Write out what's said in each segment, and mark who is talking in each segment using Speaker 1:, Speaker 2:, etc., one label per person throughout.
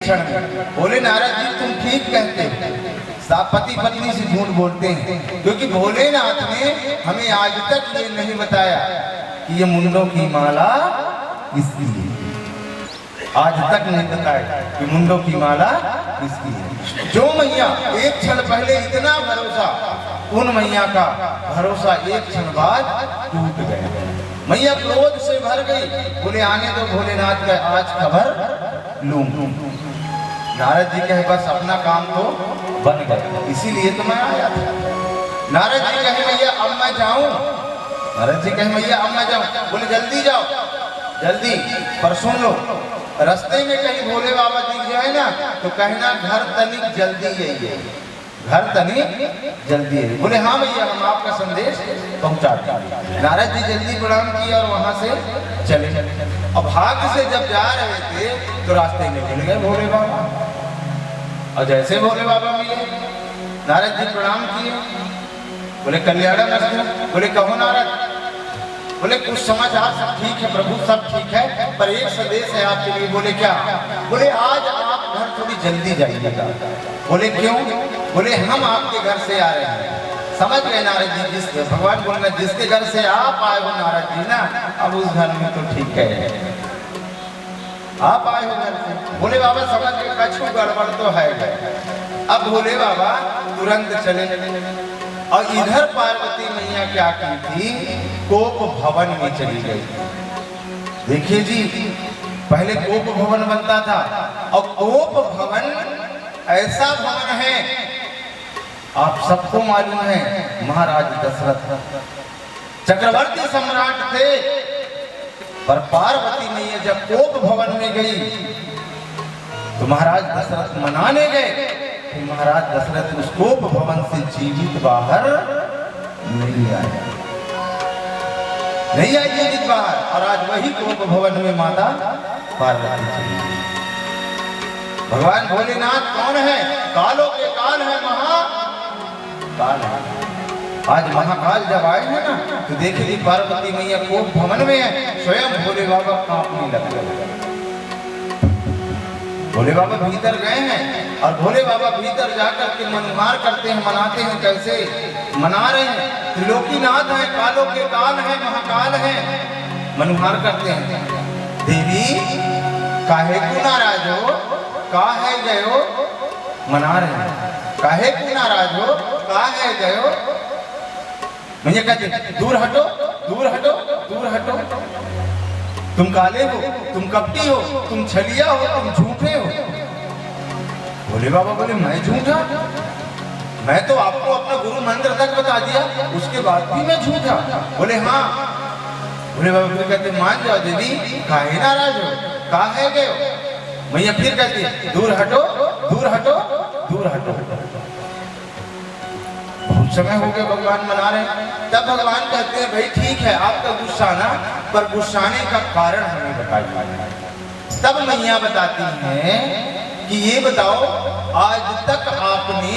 Speaker 1: क्षण में। बोले नारद जी तुम ठीक कहते हो, पति पत्नी से झूठ बोलते हैं, क्योंकि भोलेनाथ ने हमें आज तक ये नहीं बताया कि ये मुंडों की माला किसकी है। आज तक नहीं बताया कि मुंडों की माला किसकी है। जो मैया एक क्षण पहले इतना भरोसा, उन मैया का भरोसा एक क्षण बाद टूट गया। मैया क्रोध से भर गई, बोले आने दो भोलेनाथ का आज खबर लूं। नारद जी कहे बस अपना काम तो बन गया, इसीलिए तो मैं आया था। नारद जी कहे मैया अब मैं जाऊं। नारद जी कहे मैया अब मैं जाऊं। बोले जल्दी जाओ जल्दी, पर सुन लो रास्ते में कहीं भोले बाबा दिख जाए ना तो कहना घर तनिक जल्दी आइए, घर तनिक जल्दी आइए। बोले हाँ भैया हम आपका संदेश पहुंचाते हैं। नारद जी जल्दी प्रणाम किया और वहां से चले। अब भाग्य से जब जा रहे थे तो रास्ते में मिल गए भोले बाबा, और जैसे भोले बाबा मिले नारद जी प्रणाम किए। बोले कल्याण मस्तु। बोले कहो नारद। बोले कुछ समाचार सब ठीक है प्रभु, सब ठीक है, पर एक संदेश है आपके लिए। बोले क्या? बोले आज आप घर थोड़ी जल्दी जाइएगा। बोले क्यों? बोले हम आपके घर से आ रहे हैं। समझ गए नारद जी, जिस भगवान बोलना जिसके घर से आप आए हो नारद जी ना, अब उस घर में तो ठीक है आप आए हो घर से। बोले बाबा समझ गए कछु गड़बड़ तो है। अब भोले बाबा तुरंत चले, और इधर पार्वती मैया क्या की थी, कोप भवन में चली गई। देखिए जी पहले कोप भवन बनता था, और कोप भवन ऐसा भवन है आप सबको मालूम है, महाराज दशरथ चक्रवर्ती सम्राट थे, पर पार्वती मैया जब कोप भवन में गई तो महाराज दशरथ मनाने गए। महाराज दशरथ उस कोप भवन से जीवित बाहर नहीं आए, नहीं आई जीवित बाहर, और आज वही कोप भवन में माता पार्वती चली गई। भगवान भोलेनाथ कौन है? कालों के काल है, महाकाल है। आज महाकाल जब आए हैं ना तो देखिए पार्वती मैया कोप भवन में है, स्वयं भोले बाबा कांपने लग गए। भोले बाबा भीतर गए हैं, और भोले बाबा भीतर जाकर के मनमार करते हैं, मनाते हैं। कैसे मना रहे हैं? त्रिलोकीनाथ है, कालों के काल है, महाकाल है, मनमार करते हैं। देवी काहे को नाराज हो, काहे गए हो? मना रहे हैं, काहे को नाराज हो, काहे गए हो? मुझे कहते दूर हटो दूर हटो दूर हटो, तुम काले हो, तुम कपटी हो, तुम छलिया हो, तुम झूठे हो। भोले बाबा बोले मैं झूठा? मैं तो आपको अपना गुरु मंत्र तक बता दिया, उसके बाद भी मैं झूठा? बोले हाँ। भोले बाबा फिर कहते मान जाओ देवी, काहे नाराज हो, काहे गए हो? मैया फिर कहती दूर हटो दूर हटो दूर हटो। बहुत समय हो गया भगवान मना रहे। तब भगवान कहते हैं भाई ठीक है आपका गुस्सा ना, पर गुस्साने का कारण हमें बताइए। तब मैया बताती हैं कि ये बताओ आज तक आपने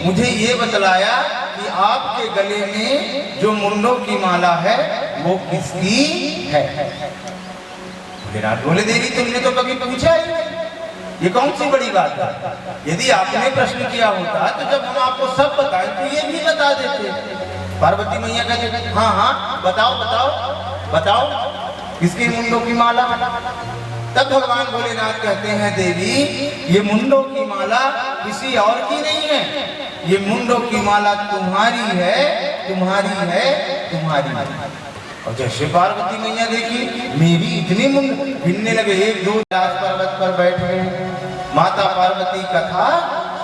Speaker 1: मुझे ये बतलाया कि आपके गले में जो मुंडों की माला है वो किसकी है? बोले देवी तुमने तो कभी पूछा ही नहीं, ये कौन सी बड़ी बात है? यदि आपने प्रश्न किया होता तो जब हम आपको सब बताएं तो ये भी बता देते। पार्वती मैया कहते हाँ हाँ बताओ बताओ बताओ किसकी मुंडों की माला? तब भगवान भोलेनाथ कहते हैं देवी ये मुंडों की माला किसी और की नहीं है, ये मुंडों की माला तुम्हारी है तुम्हारी है तुम्हारी है। और जैसे पार्वती मैया देखी मेरी इतनी मुंड भिनने लगे, एक दो राज पर्वत पर बैठ गए, माता पार्वती कथा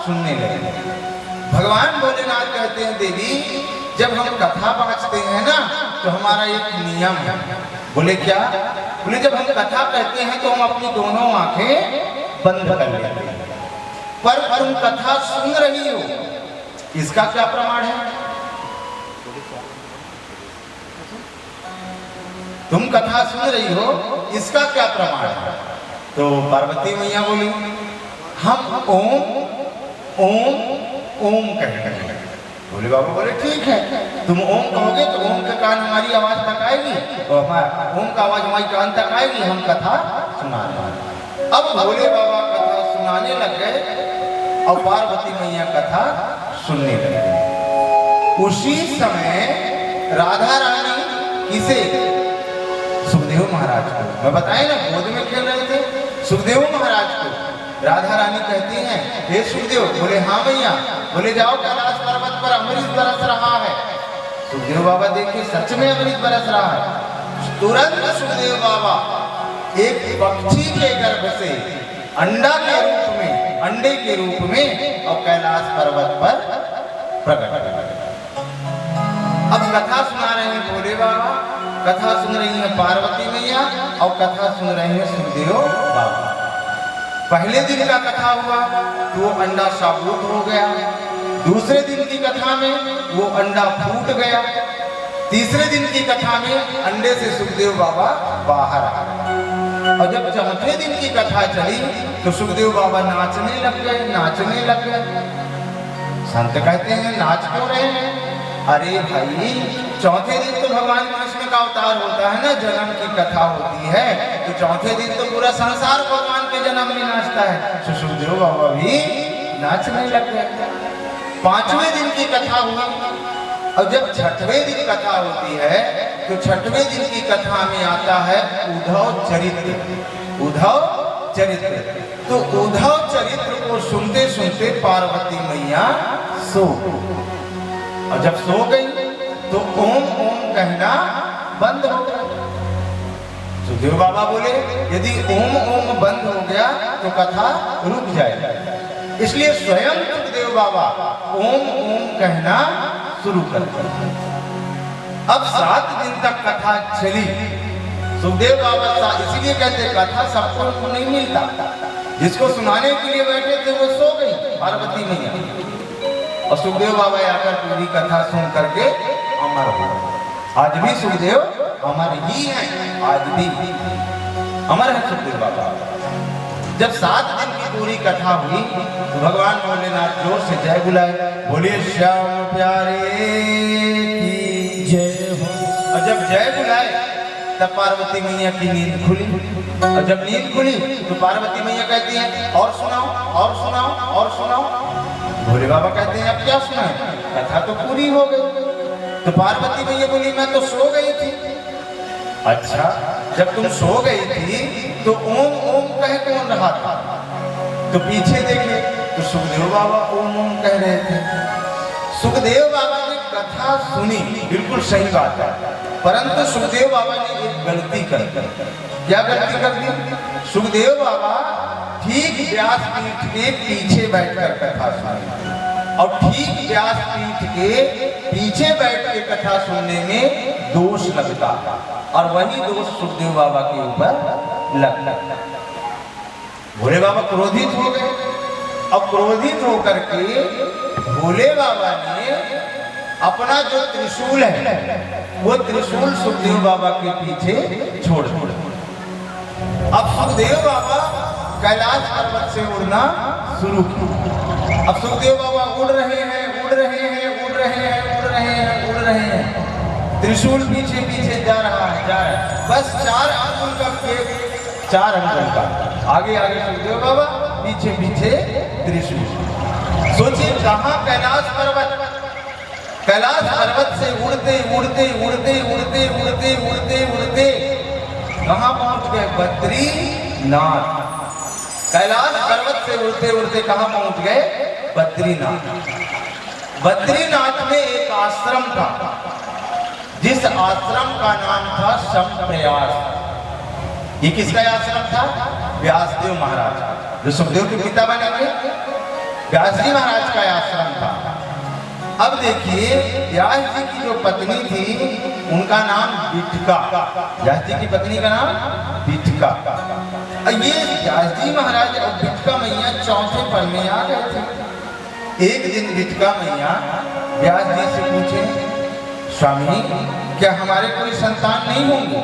Speaker 1: सुनने लगे। भगवान भोलेनाथ कहते हैं देवी जब हम कथा बाँचते हैं ना तो हमारा एक नियम है। बोले क्या? बोले जब हम कथा कहते हैं तो हम अपनी दोनों आंखें बंद कर लेते हैं, पर तुम कथा सुन रही हो इसका क्या प्रमाण है? तुम कथा सुन रही हो इसका क्या प्रमाण है? तो पार्वती मैया बोली हम ओम ओम ओम कहेंगे। भोले बाबा बोले ठीक है तुम ओम कहोगे तो ओम के कान हमारी आवाज तक आएगी, और हमारा ओम का आवाज हमारी कान तक आएगी, हम कथा सुना रहे हैं। अब भोले बाबा कथा सुनाने लग गए और पार्वती मैया कथा सुनने लग गई। उसी समय राधा रानी किसे? सुखदेव महाराज को। मैं बताए ना, गोद में खेल रहे थे सुखदेव महाराज को। राधा रानी कहती हैं, हे सुखदेव। बोले हाँ भैया। बोले जाओ कैलाश पर्वत पर अमृत बरस रहा है। सुखदेव बाबा देखिए सच में अमृत बरस रहा है। तुरंत सुखदेव बाबा एक पक्षी के गर्भ से अंडे के रूप में और कैलाश पर्वत पर प्रकट हुए। अब कथा सुना रहे हैं भोले बाबा, कथा सुन रही है पार्वती मैया और कथा सुन रहे हैं सुखदेव बाबा। पहले दिन का कथा हुआ तो वो अंडा साबूत हो गया। दूसरे दिन की कथा में वो अंडा फूट गया। तीसरे दिन की कथा में अंडे से सुखदेव बाबा बाहर आ गए। और जब चौथे दिन की कथा चली तो सुखदेव बाबा नाचने लग गए। संत कहते हैं नाच क्यों रहे हैं? अरे भाई, चौथे दिन तो भगवान कृष्ण का अवतार होता है ना, जन्म की कथा होती है। तो चौथे दिन तो पूरा संसार भगवान के जन्म में नाचता है। तो सुखदेव बाबा भी नाचने लग गए। पांचवें दिन की कथा हुई और जब छठवें दिन कथा होती है तो छठवें दिन की कथा में आता है उद्धव चरित्र। तो उद्धव चरित्र को सुनते सुनते पार्वती मैया सो गई। और जब सो गई तो ओम ओम कहना बंद हो गया। सुखदेव बाबा बोले यदि ओम ओम बंद हो गया तो कथा रुक जाएगी। इसलिए स्वयं सुखदेव बाबा ओम ओम कहना शुरू कर दिया। अब 7 दिन तक कथा चली। सुखदेव बाबा इसीलिए कहते कथा सबको नहीं मिलता। जिसको सुनाने के लिए बैठे थे वो सो गई पार्वती मैया, और सुखदेव बाबा आकर पूरी कथा सुन करके अमर हो गए। आज भी सुखदेव अमर ही है, आज भी अमर है सुखदेव बाबा। जब 7 दिन की पूरी कथा हुई तो भगवान भोलेनाथ जोर से जय बुलाए। बोलिए श्याम प्यारे की जय हो। और जब जय बुलाए तब पार्वती मैया की नींद खुली। और जब नींद खुली तो पार्वती मैया कहती है और सुनाओ। भोले बाबा कहते हैं अब क्या सुनाए, कथा तो पूरी हो गई। तो पार्वती मैया बोली मैं तो सो गई थी। अच्छा, जब तुम सो गई थी तो ओम ओम कह कौन रहा था? तो पीछे देखे तो सुखदेव बाबा ओम ओम कह रहे थे। सुखदेव बाबा ने कथा सुनी, बिल्कुल सही बात है, परंतु सुखदेव बाबा ने एक गलती कर दी। क्या गलती कर दी? सुखदेव बाबा ठीक व्यासपीठ के पीछे बैठकर कथा सुनी, और ठीक व्यासपीठ के पीछे बैठ के कथा सुनने में दोष लगता, और वही दोष सुखदेव बाबा के ऊपर लगता। भोले बाबा क्रोधित हो गए, और क्रोधित होकर के भोले बाबा ने अपना जो त्रिशूल है वो त्रिशूल सुखदेव बाबा के पीछे छोड़ दिया। अब सुखदेव बाबा कैलाश पर्वत से उड़ना शुरू किया। अब सुखदेव बाबा उड़ रहे हैं। त्रिशूल पीछे पीछे जा रहा है। बस 4 अंगुल का खेल, 4 अंगुल का आगे सुखदेव बाबा, पीछे पीछे त्रिशूल। सोचिए कहाँ कैलाश पर्वत से उड़ते कहाँ पहुंच गए? बद्रीनाथ। कैलाश पर्वत से उड़ते कहाँ पहुंच गए? बद्रीनाथ। बद्रीनाथ में एक आश्रम था, जिस आश्रम का नाम था शमप्रयास। ये किसका आश्रम था? व्यासदेव महाराज, जो सुखदेव के पिता बने थे, व्यास जी महाराज का आश्रम था। अब देखिए व्यास जी की जो पत्नी थी उनका नाम बिटका। व्यास जी की पत्नी का नाम बिटका। ये व्यास जी महाराज और बिटका मैया चौथे पल में आ गए थे। एक दिन बिटका मैया व्यास जी से पूछे, स्वामी क्या हमारे कोई संतान नहीं होंगे?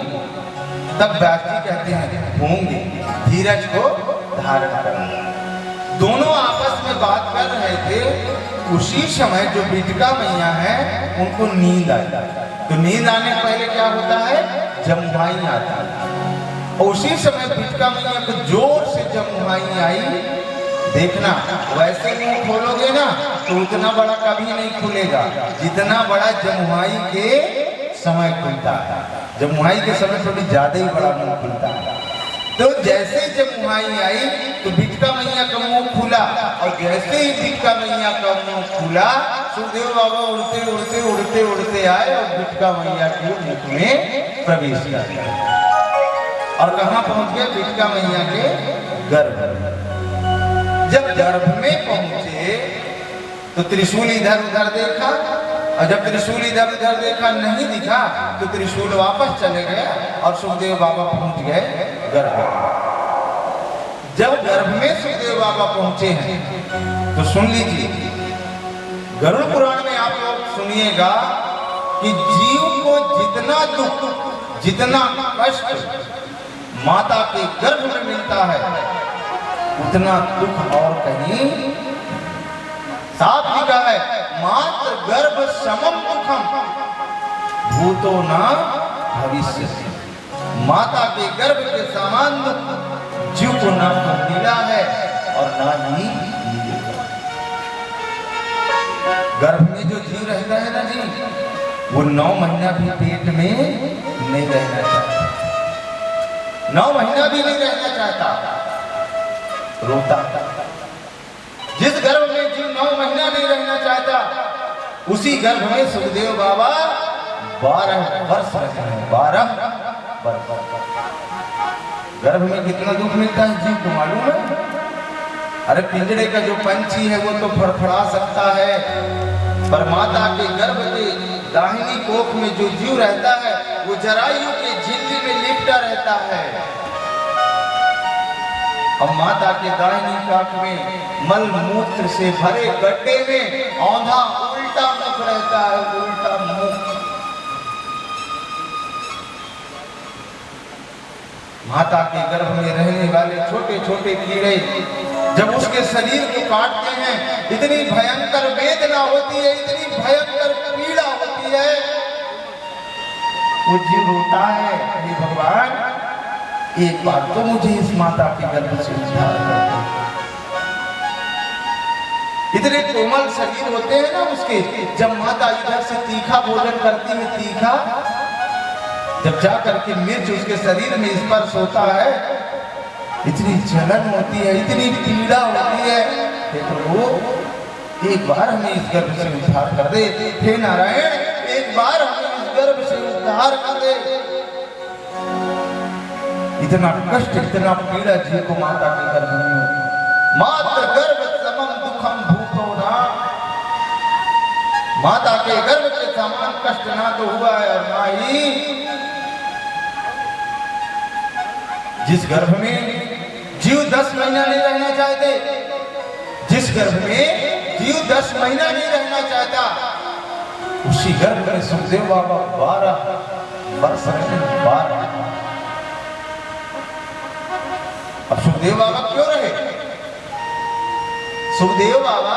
Speaker 1: तब व्यास जी कहते हैं होंगे, धीरज को धारण करना। दोनों आपस में बात कर रहे थे। उसी समय जो बिटका मैया है उनको नींद आई। तो नींद आने पहले क्या होता है? जमुहाई आता है। और उसी समय बिटका मैया को जोर से जमुहाई आई देखना वैसे मुंह खोलोगे ना तो उतना बड़ा कभी नहीं खुलेगा जितना बड़ा जमुआई के समय खुलता है। जमुआई के समय थोड़ी ज्यादा ही बड़ा मुंह खुलता है। तो जैसे जमुआई आई तो बिटका मैया का मुंह खुला और जैसे ही बिटका मैया का मुंह खुला सुखदेव बाबा उड़ते उड़ते उड़ते उड़ते आए और बिटका मैया के मुख में प्रवेश कर गए। और कहाँ पहुंच गए? बिटका मैया के गर्भ में। जब गर्भ में पहुंचे तो त्रिशूल इधर उधर देखा और जब त्रिशूल इधर उधर देखा नहीं दिखा तो त्रिशूल वापस चले गए और सुखदेव बाबा पहुंच गए गर्भ में। जब गर्भ में सुखदेव बाबा पहुंचे हैं तो सुन लीजिए, गरुड़ पुराण में आप लोग सुनिएगा कि जीव को जितना दुख जितना कष्ट माता के गर्भ में मिलता है उतना दुख और कहीं। साफ लिखा है मात्र गर्भ समम दुखम भूतो न भविष्य। माता के गर्भ के समान दुख जीव को ना तो मिला है और ना ही मिलेगा। गर्भ में जो जीव रहता है ना जी, वो 9 महीना भी पेट में नहीं रहना चाहता, 9 महीना भी नहीं रहना चाहता, रोता। जिस गर्भ में जीव 9 महीना नहीं रहना चाहता उसी गर्भ में सुखदेव बाबा 12 वर्ष रहे हैं। 12 वर्ष। गर्भ में कितना दुख मिलता है जीव को मालूम है? अरे पिंजड़े का जो पंछी है वो तो फड़फड़ा सकता है, पर माता के गर्भ के दाहिनी कोख में जो जीव रहता है वो जरायु के झिल्ली में लिपटा रहता है। और माता के दाहिनी काख में मल मूत्र से भरे गड्ढे में औंधा उल्टा मुख रहता है, उल्टा मुख। माता के गर्भ में रहने वाले छोटे छोटे कीड़े जब उसके शरीर को काटते हैं इतनी भयंकर वेदना होती है, इतनी भयंकर पीड़ा होती है, वो जीव रोता है, हे भगवान एक बार तो मुझे इस माता के गर्भ से उद्धार कर दो। इतने कोमल शरीर होते हैं ना उसके, जब माता इधर से तीखा भोजन करती है, तीखा जब जा करके मिर्च उसके शरीर में स्पर्श होता है इतनी जलन होती है, इतनी पीड़ा होती है। प्रभु एक बार हमें इस गर्भ से उद्धार कर दे, हे नारायण एक बार हमें इस गर्भ से उद्धार कर दे। इतना कष्ट इतना पीड़ा जी को माता के गर्भ में होती। मात्र गर्भ समम दुखम भूतो ना, माता के गर्भ के समान कष्ट ना तो हुआ है और ना ही जिस गर्भ में जीव 10 महीना नहीं रहना चाहते, जिस गर्भ में जीव 10 महीना नहीं रहना चाहता उसी गर्भ में सुखदेव बाबा 12 वर्ष रहे। 12। अब सुखदेव बाबा क्यों रहे? सुखदेव बाबा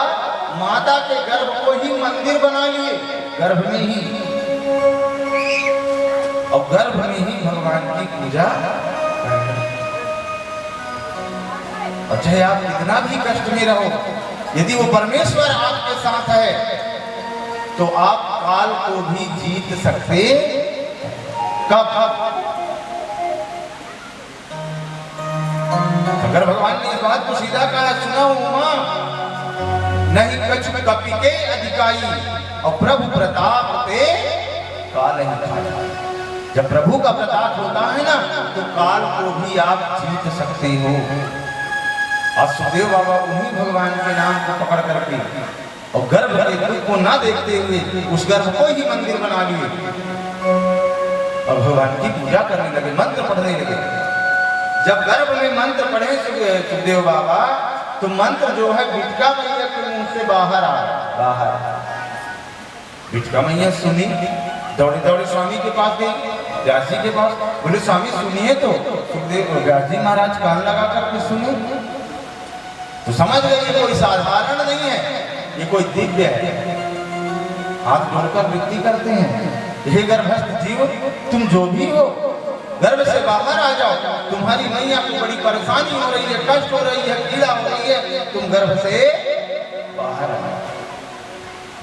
Speaker 1: माता के गर्भ को ही मंदिर बना लिए, गर्भ में ही, और गर्भ में ही भगवान की पूजा। और चाहे आप कितना भी कष्ट में रहो, यदि वो परमेश्वर आपके साथ है तो आप काल को भी जीत सकते। कब? अगर भगवान ने इस बात को सीधा कहा, सुना उमा नहीं कछ कपि के अधिकारी और प्रभु प्रताप ते काल ही खाया। जब प्रभु का प्रताप होता है ना तो काल को भी आप जीत सकते हो। और सुखदेव बाबा उन्हीं भगवान के नाम को पकड़ करके और गर्भ के रूप को ना देखते हुए उस गर्भ को ही मंदिर बना लिए और भगवान की पूजा करने लगे, मंत्र पढ़ने लगे। जब गर्भ में मंत्र पढ़े सुखदेव बाबा तो मंत्र जो है बिटका मैया के मुंह से बाहर आया। बिटका मैया सुनी, दौड़े दौड़े स्वामी के पास गई, व्यास जी के पास, बोले स्वामी सुनिए। तो सुखदेव व्यास जी महाराज कान लगा करके सुने तो समझ गए ये कोई साधारण नहीं है, ये कोई दिव्य है। हाथ जोड़कर विनती करते हैं, हे गर्भस्थ जीव तुम जो भी हो गर्भ से बाहर आ जाओ, तुम्हारी मैया को बड़ी परेशानी हो रही है, कष्ट हो रही है, पीड़ा हो रही है, तुम गर्भ से बाहर आओ।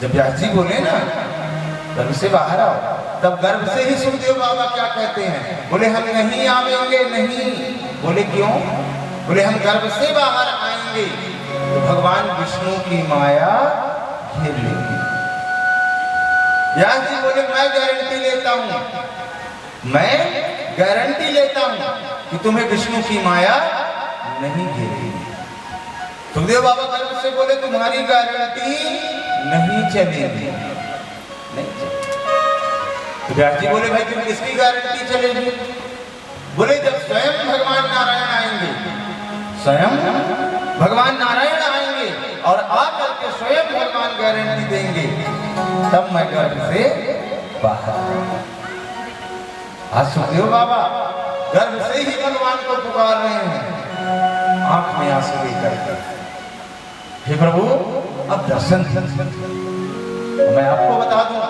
Speaker 1: जब व्यास जी बोले ना गर्भ से बाहर आओ, तब गर्भ से ही सुखदेव बाबा क्या कहते हैं, बोले हम नहीं आवेंगे, नहीं। बोले क्यों? बोले हम गर्भ से बाहर आएंगे तो भगवान विष्णु की माया घेर लेगी। व्यास जी बोले मैं गारंटी लेता हूं, मैं गारंटी लेता हूं कि तुम्हें विष्णु की माया नहीं घेरेगी। सुखदेव बाबा गर्भ से बोले तुम्हारी गारंटी नहीं चलेगी, नहीं चलेगी। तो व्यास जी बोले भाई तुम किसकी गारंटी चलेगी? बोले जब स्वयं भगवान नारायण आएंगे, स्वयं भगवान नारायण आएंगे और आकर के स्वयं भगवान गारंटी देंगे, तब मैं गर्भ से बाहर। आज सुखदेव बाबा गर्भ से ही भगवान को पुकार रहे हैं, आंख में आंसू लेकर के, हे प्रभु अब दर्शन। मैं आपको बता दूं,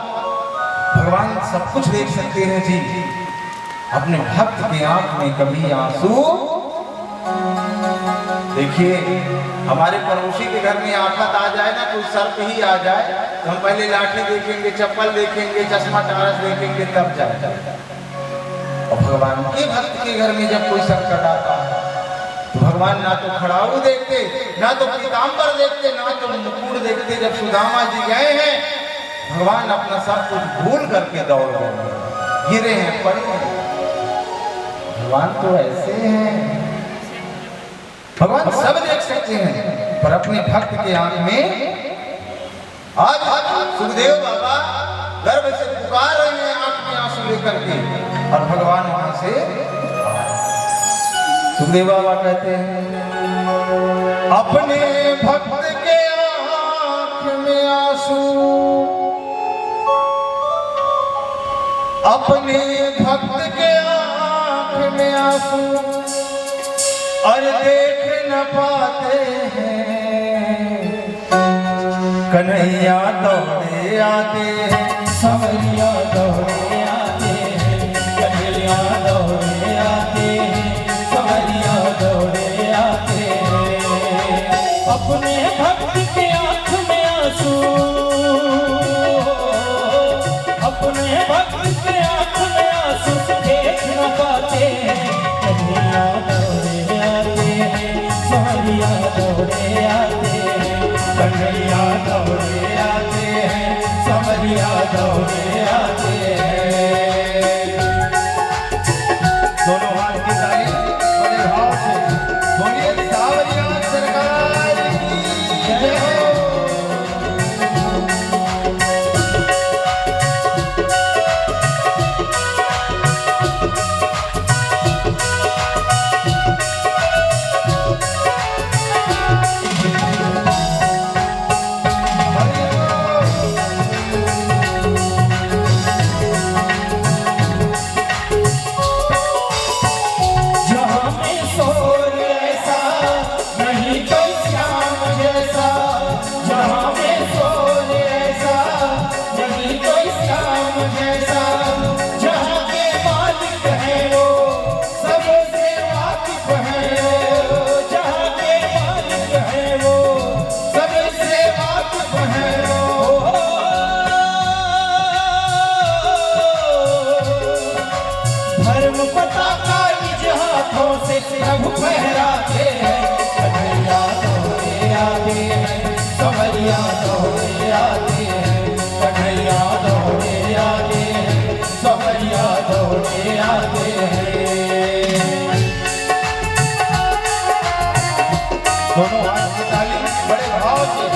Speaker 1: भगवान सब कुछ देख सकते हैं जी, अपने भक्त के आंख में कभी आंसू। देखिए हमारे पड़ोसी के घर में आफत आ जाए ना, कोई सर्प ही आ जाए, तो हम पहले लाठी देखेंगे, चप्पल देखेंगे, चश्मा टारस देखेंगे, तब जाए। और भगवान के भक्त के घर में जब कोई संकट आता है तो भगवान ना तो खड़ाऊ देखते, ना तो पीताम्बर देखते, ना तो मुकुट देखते। जब सुदामा जी गए हैं, भगवान अपना सब कुछ भूल करके दौड़ गए, गिरे हैं, पड़े हैं। भगवान तो ऐसे हैं, भगवान सब देख सकते हैं, पर अपने भक्त के आंख में आज सुखदेव बाबा गर्भ से पुकार रहे हैं, आंख में आंसू लेकर के, और भगवान वहां से। सुखदेव बाबा कहते हैं अपने भक्त के आंख में आंसू, अपने भक्त के आंख में आंसू, और देख न पाते हैं, कन्हैया दौड़े आते हैं,
Speaker 2: संवरिया दौड़े आते हैं, कन्हैया दौड़े आते हैं, संवरिया दौड़े आते हैं। अपने भक्त के आंख में आंसू, अपने भक्त के आंख में आंसू, देख न पाते हैं, कन्हैया दौड़े आते हैं, संवरिया दौड़े आते हैं, कन्हैया दौड़े आते हैं, संवरिया दौड़े आते हैं।
Speaker 1: दोनों हाथ की ताली बड़े भाव से बोलिए, सावरिया सरकार की जय हो।
Speaker 2: प्रभु फहराते हैं, कन्हैया दौड़े आते हैं, संवरिया दौड़े आते हैं, कन्हैया दौड़े आते हैं, संवरिया दौड़े आते हैं।
Speaker 1: दोनों हाथ की ताली बड़े भाव से।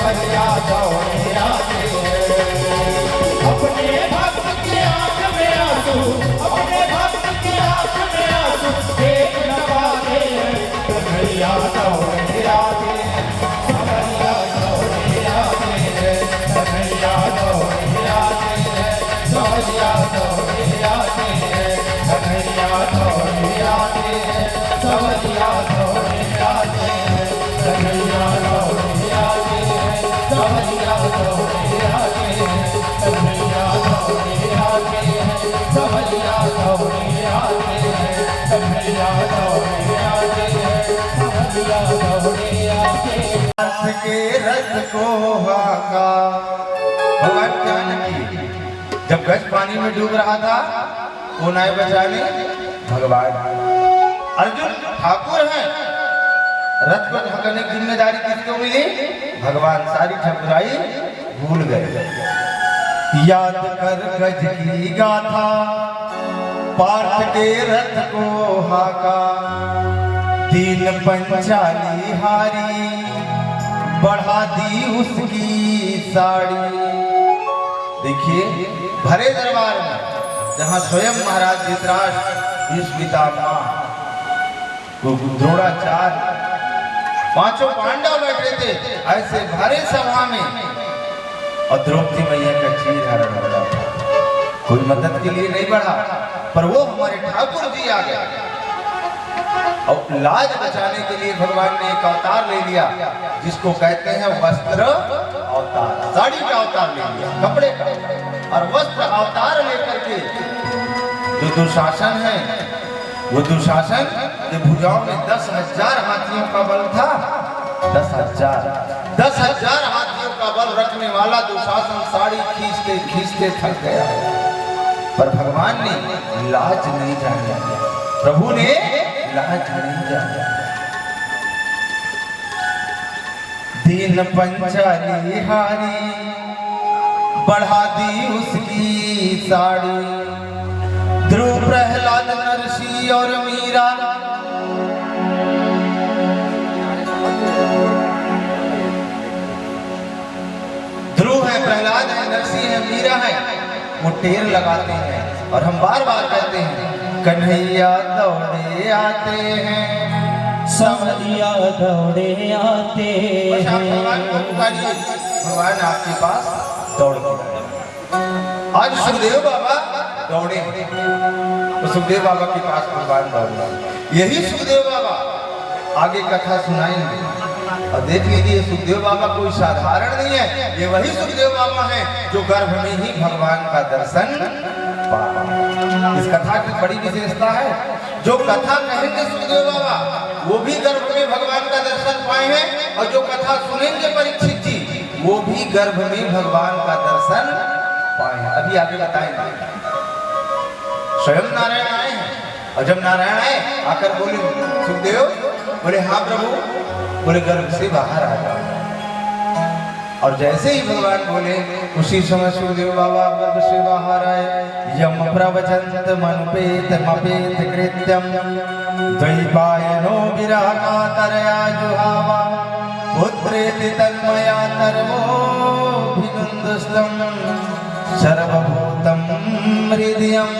Speaker 2: संवरिया दौड़े आते हैं। अपने भक्त की आंख में आंसू, अपने भक्त की आंख में आंसू देख न पाते हैं। कन्हैया दौड़े आते हैं, संवरिया दौड़े आते हैं। कन्हैया दौड़े आते हैं, संवरिया दौड़े आते हैं। कन्हैया दौड़े आते हैं, संवरिया दौड़े आते हैं। कन्हैया दौड़े आते हैं, संवरिया दौड़े आते हैं। कन्हैया दौड़े आते हैं, संवरिया दौड़े आते हैं। कन्हैया दौड़े आते हैं, संवरिया दौड़े आते हैं।
Speaker 1: हाथ के रथ को हाका। भगवान जानकी जब गज पानी में डूब रहा था, कौन आए बचाने? भगवान। अर्जुन ठाकुर हैं, रथ को ढकने की जिम्मेदारी किसको मिली? भगवान। सारी ठकुराई भूल गए। याद कर गज की गाथा, पार्थ के रथ को हाका। दीन पंचाली हारी, बढ़ा दी उसकी साड़ी। देखिए भरे दरबार में जहां स्वयं महाराज धृतराष्ट्र, भीष्म पितामह, द्रोणाचार्य, पांचों पांडव बैठे थे, ऐसे भरे सभा में और द्रौपदी मैया का चीर हरण हो रहा था। कोई मदद के लिए नहीं बढ़ा, पर वो हमारे ठाकुर जी आ गए और लाज बचाने के लिए भगवान ने एक अवतार ले लिया, जिसको कहते हैं वस्त्र अवतार। साड़ी का अवतार ले लिया, कपड़े का, और वस्त्र अवतार लेकर के जो दुशासन है, वो दुशासन के भुजाओं में 10,000 हाथियों का बल था। 10,000 हाथियों का बल रखने वाला दुशासन साड़ी खींचते खींचते थक गया, पर भगवान ने लाज नहीं जाना। प्रभु ने लाज नहीं जाना। दीन पंचाली हारी, बढ़ा दी उसकी साड़ी। ध्रुव, प्रहलाद, नरसी और मीरा, ध्रुव है, प्रहलाद है, नरसी है, मीरा है, वो टेर लगाते हैं और हम बार बार कहते हैं कन्हैया दौड़े आते हैं,
Speaker 2: संवरिया दौड़े आते हैं।
Speaker 1: भगवान आपके पास दौड़ के आज सुखदेव बाबा दौड़े, तो सुखदेव बाबा के पास भगवान दौड़े। यही सुखदेव बाबा आगे कथा सुनाएंगे और देख लीजिए, सुखदेव बाबा कोई साधारण नहीं है। ये वही सुखदेव बाबा हैं जो गर्भ में ही भगवान का दर्शन पाया। इस कथा की बड़ी विशेषता है, जो कथा कहेंगे सुखदेव बाबा वो भी गर्भ में भगवान का दर्शन पाए हैं, और जो कथा सुनेंगे परीक्षित जी वो भी गर्भ में भगवान का दर्शन पाए हैं। अभी आगे बताएंगे। स्वयं नारायण आए हैं, और जब नारायण आए आकर बोले सुखदेव, बोले हाँ प्रभु, बोले गर्भ से बाहर आ जाओ। और जैसे ही भगवान बोले उसी समय सुखदेव बाबा गर्भ से बाहर आए। यम प्रवचंत मनुपेत मपेत कृत्यम, द्वैपायनो विराकातरया जुहावा, पुत्रेति तन्मया तर्वोऽभिनन्दस्तम्, सर्वभूतं हृदयं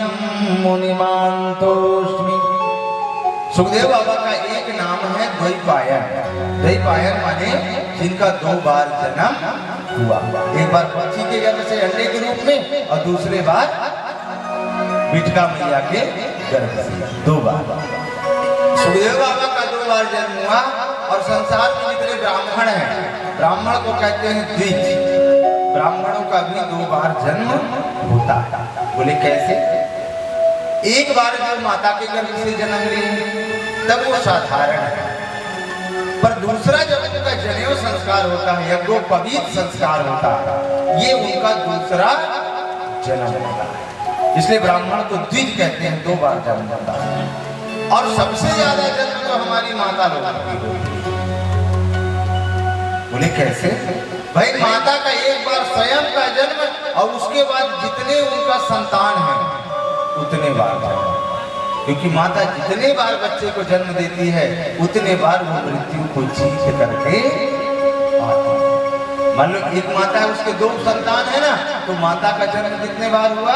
Speaker 1: मुनिमान्तोऽस्मि। सुखदेव बाबा का एक नाम है द्वैपायन। द्वैपायन माने जिनका 2 बार जन्म हुआ, एक बार पक्षी के गर्भ से अंडे के रूप में, और दूसरे बार बिटका मैया के गर्भ से, 2 बार। सुखदेव बाबा का 2 बार जन्म हुआ, और संसार में जितने ब्राह्मण हैं, ब्राह्मण को कहते हैं द्विज, ब्राह्मणों का भी 2 बार जन्म होता है। बोले कैसे? एक बार जो माता के गर्भ से जन्म ले तब वो साधारण है, पर दूसरा जब उनका जनेऊ संस्कार होता है, यज्ञोपवीत संस्कार होता है, ये उनका दूसरा जन्म होता है। इसलिए ब्राह्मण को द्विज कहते हैं, 2 बार जन्म होता है। और सबसे ज्यादा जन्म तो हमारी माता लोगों की होती है। बोले कैसे? भाई माता का एक बार स्वयं का जन्म, और उसके बाद जितने उनका संतान है उतने बार जन्म, क्योंकि माता जितने बार बच्चे को जन्म देती है उतने बार वो मृत्यु को जीत करके आती है। मान लो एक माता है, उसके 2 संतान है ना, तो माता का जन्म कितने बार हुआ?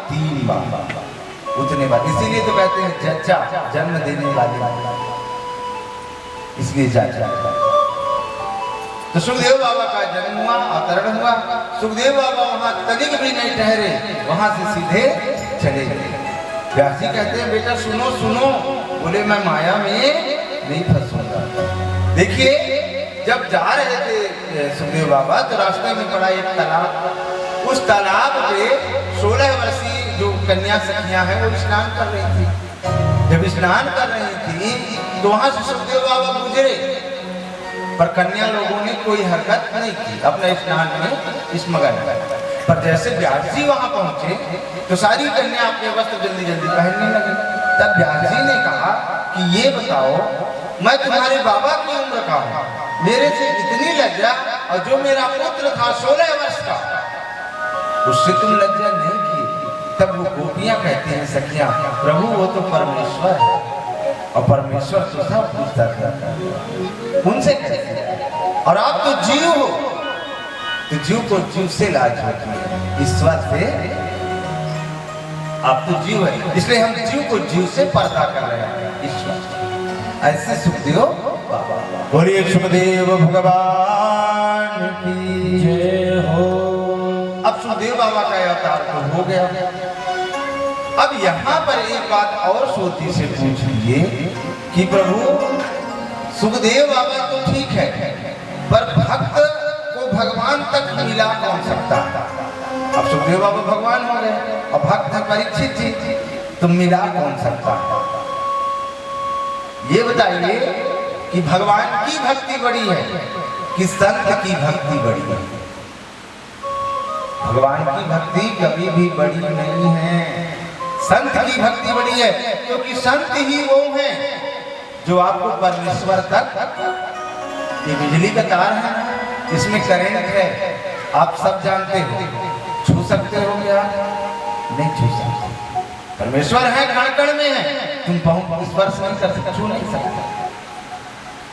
Speaker 1: 3 बार, उतने बार। इसीलिए तो कहते हैं जच्चा, जन्म देने वाली, इसलिए जच्चा। तो सुखदेव बाबा का जन्म हुआ, अवतरण हुआ। सुखदेव बाबा वहां तनिक भी नहीं ठहरे, वहां से सीधे चले गए। व्यास जी कहते हैं बेटा सुनो सुनो, बोले मैं माया में नहीं फंसूंगा। देखिए जब जा रहे थे सुखदेव बाबा तो रास्ते में पड़ा एक तालाब। उस तालाब पे 16 वर्षीय जो कन्या सखियां हैं वो स्नान कर रही थी। जब स्नान कर रही थी तो वहां से सुखदेव बाबा गुजरे, पर कन्या लोगों ने कोई हरकत नहीं की, अपने स्नान में इस मगन। पर जैसे व्यास जी वहां पहुंचे तो सारी कन्या अपने वस्त्र जल्दी जल्दी पहनने लगी। तब व्यास जी ने कहा कि ये बताओ, मैं तुम्हारे बाबा की उम्र का हूँ, मेरे से इतनी लज्जा, और जो मेरा पुत्र था 16 वर्ष का, उससे तुम लज्जा नहीं की। तब वो गोपियां कहती हैं, सखियां, प्रभु वो तो परमेश्वर है, और परमेश्वर तो सब पूछता था, उनसे कहते हैं, और आप तो जीव हो, तो जीव को जीव से लाज होती है, ईश्वर से आप तो जीव है, इसलिए हम जीव को जीव से पर्दा कर रहे हैं, ईश्वर। ऐसे सुखदेव बाबा। बोलिए सुखदेव भगवान की जय हो। अब सुखदेव बाबा का अवतार तो हो गया। अब यहाँ पर एक बात और सोची से पूछ लीजिए कि प्रभु सुखदेव बाबा तो ठीक है, पर भक्त को भगवान तक मिला कौन सकता है? अब सुखदेव बाबा भगवान हो गए और भक्त है परीक्षित जी, तो मिला कौन सकता है? ये बताइए कि भगवान की भक्ति बड़ी है कि संत की भक्ति बड़ी है? भगवान की भक्ति कभी भी बड़ी नहीं है, संत की भक्ति बड़ी है, क्योंकि संत ही वो हैं जो आपको परमेश्वर तक, ये बिजली का तार है, इसमें करंट है, आप सब जानते हो, छू सकते हो क्या? नहीं छू सकते। परमेश्वर है, कण कण में है, तुम स्पर्श नहीं कर सकते, छू नहीं सकते।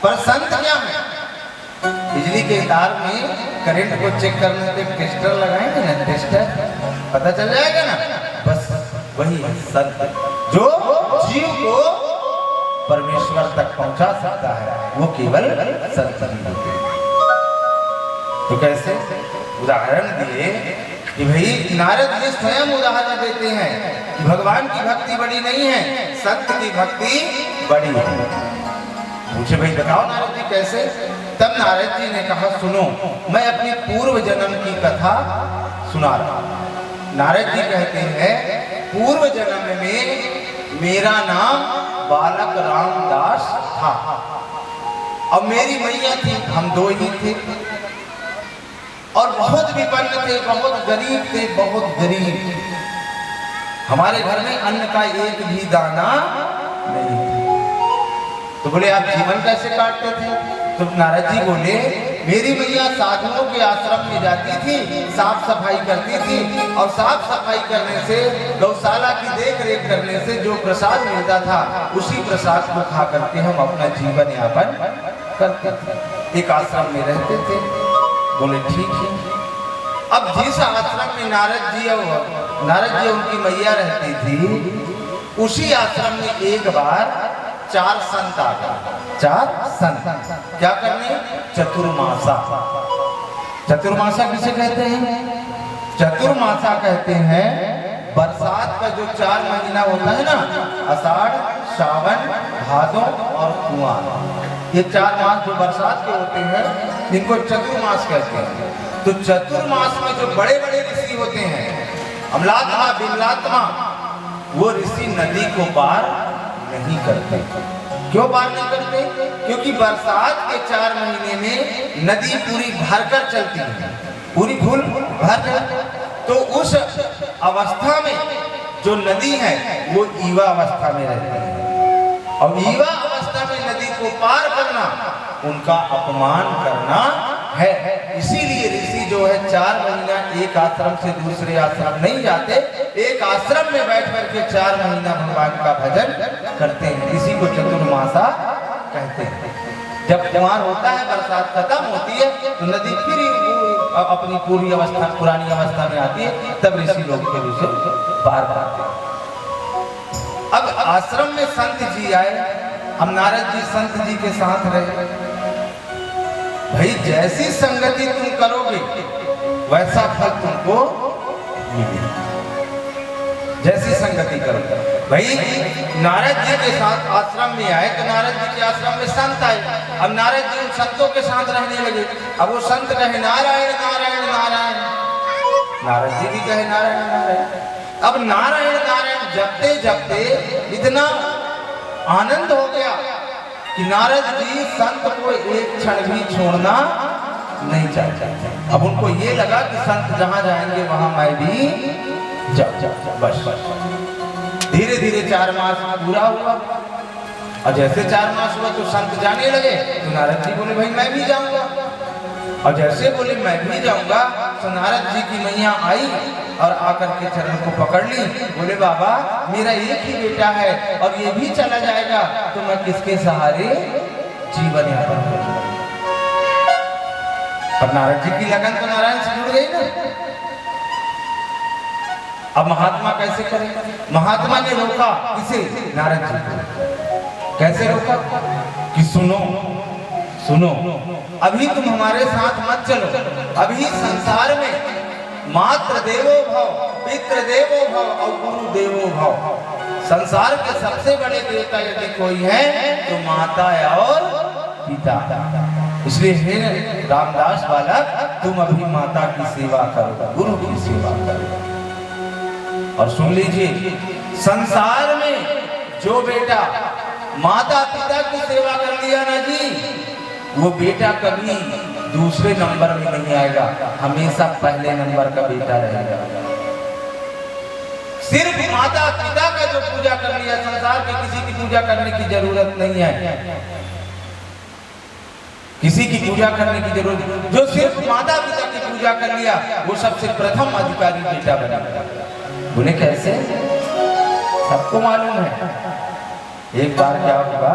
Speaker 1: पर संत क्या है? बिजली के तार में करंट को चेक करने के टेस्टर लगाएंगे ना, टेस्टर, पता चल जाएगा ना, बस वही है संत, जो जीव को परमेश्वर तक पहुंचा सकता है, वो केवल संत ही होते हैं। तो कैसे? उदाहरण दिए कि भाई नारद जी स्वयं उदाहरण देते हैं कि भगवान की भक्ति बड़ी नहीं है, संत की भक्ति बड़ी है। पूछे भाई बताओ नारद जी कैसे? तब नारद जी ने कहा सुनो, मैं अपनी पूर्व जन्म की कथा सुना रहा हूं। नारद जी कहते हैं पूर्व जन्म में मेरा नाम बालक रामदास था, और मेरी मैया थी, हम 2 ही थे, और बहुत विपन्न थे, बहुत गरीब थे, बहुत गरीब। हमारे घर में अन्न का एक भी दाना नहीं था। तो बोले आप जीवन कैसे काटते थे? तो नारद जी बोले मेरी मैया साधुओं के आश्रम में जाती थी, साफ सफाई करती थी, और साफ सफाई करने से, गौशाला की देख रेख करने से जो प्रसाद मिलता था, उसी प्रसाद को खा करके हम अपना जीवन यापन करते थे। एक आश्रम में रहते थे। बोले ठीक है। अब जिस आश्रम में नारद जी उनकी मैया रहती थी, उसी आश्रम में एक बार 4 संत आ गए। 4 संत क्या करने? चतुर्मासा। चतुर्मासा किसे कहते हैं? चतुर्मासा कहते हैं बरसात का जो 4 महीना होता है ना, आषाढ़, सावन, भादो और कुआं, ये 4 मास जो बरसात के होते हैं, इनको चतुर्मास कहते हैं। तो चतुर्मास में जो बड़े बड़े ऋषि होते हैं, अमलात्मा, बिमलात्मा, वो ऋषि नदी को पार नहीं करते। क्यों पार नहीं करते? क्योंकि बरसात के 4 महीने में नदी पूरी भरकर चलती है, पूरी फुल भर। तो उस अवस्था में जो नदी है वो ईवा अवस्था में रहती है, और ईवा अवस्था में नदी को पार करना उनका अपमान करना है। इसीलिए ऋषि जो है 4 महीना एक आश्रम से दूसरे आश्रम नहीं जाते, एक आश्रम में बैठ करके 4 महीना भगवान का भजन करते हैं। इसी को चतुर्मासा कहते हैं। जब कुमार होता है, बरसात खत्म होती है, तो नदी फिर अपनी पूरी अवस्था पुरानी अवस्था में आती है, तब ऋषि लोग फिर उसे पार पाते हैं। अब आश्रम में संत जी आए, अब नारद जी संत जी के साथ रहे। भाई जैसी संगति तुम करोगे वैसा फल तुमको मिलेगा, जैसी संगति करोगे। भाई नारद जी के साथ आश्रम में आए तो नारद जी के आश्रम में संत आए। अब नारद जी उन संतों के साथ रहने लगे। अब वो संत कहे नारायण नारायण नारायण, नारद जी भी कहे नारायण नारायण। अब नारायण नारायण जपते जपते इतना आनंद हो गया कि नारद जी संत को एक क्षण भी छोड़ना नहीं चाहते। अब उनको ये लगा कि संत जहां जाएंगे वहां मैं भी जाऊं। बस धीरे धीरे 4 मास पूरा हुआ, और जैसे 4 मास हुआ तो संत जाने लगे। तो नारद जी बोले भाई मैं भी जाऊंगा, और जैसे बोले मैं भी जाऊंगा तो नारद जी की मैया आई और आकर के चरण को पकड़ ली। बोले बाबा मेरा एक ही बेटा है और ये भी चला जाएगा तो मैं किसके सहारे जीवन यापन करूंगा। पर नारद जी की लगन तो नारायण से जुड़ गई ना। अब महात्मा कैसे करें? महात्मा ने रोका किसे? नारद जी को। कैसे रोका? कि सुनो सुनो, अभी तुम हमारे साथ मत चलो। अभी संसार में मातृ देवो भव, पितृ देवो भव और गुरु देवो भव। संसार के सबसे बड़े देवता यदि कोई है तो माता और पिता। इसलिए हे रामदास बालक तुम अभी माता की सेवा करो, गुरु की सेवा करो। और सुन लीजिए, संसार में जो बेटा माता पिता की सेवा कर लिया ना जी, वो बेटा कभी दूसरे नंबर में नहीं आएगा, हमेशा पहले नंबर का बेटा रहेगा। सिर्फ माता पिता का जो पूजा कर लिया, संसार के किसी की पूजा करने की जरूरत नहीं है, किसी की पूजा करने की जरूरत नहीं। जो सिर्फ माता पिता की पूजा कर लिया वो सबसे प्रथम अधिकारी बेटा बनेगा। बोले कैसे? सबको मालूम है। एक बार क्या हुआ,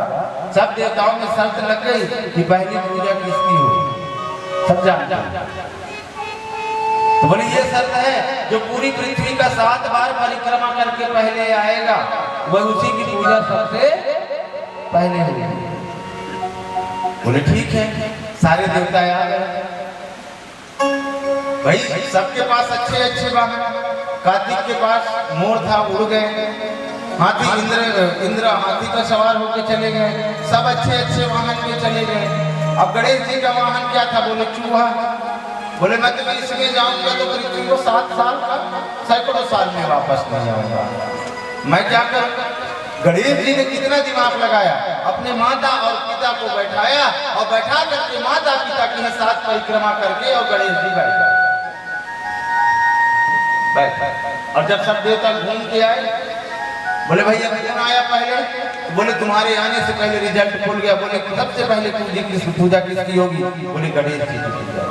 Speaker 1: सब देवताओं में शर्त लग गई कि पहली पूजा किसकी हो, सब जानते हैं। तो बोले ये शर्त है जो पूरी पृथ्वी का 7 बार परिक्रमा करके पहले आएगा वह उसी की पूजा सबसे पहले होगी। बोले ठीक है, सारे देवता आ गए। भाई सबके पास अच्छे अच्छे वाहन, कार्तिक के पास मोर था, उड़ गए। हाथी इंद्र हाथी पर सवार होकर चले गए, सब अच्छे अच्छे वाहन में चले गए। अब गणेश जी का वाहन क्या था? बोले चूहा। बोले मैं तो इसमें जाऊंगा तो पृथ्वी को 7 साल का सैकड़ों साल में वापस नहीं आऊंगा, मैं क्या करूंगा? गणेश जी ने कितना दिमाग लगाया, अपने माता और पिता को बैठाया और बैठा करके माता पिता की 7 परिक्रमा करके और गणेश जी बैठे। और जब सब देवता घूम के आए, बोले भैया कौन आया पहले? बोले तुम्हारे आने से पहले रिजल्ट खुल गया। बोले सबसे पहले पूजा किसकी होगी? बोले गणेश जी की पूजा।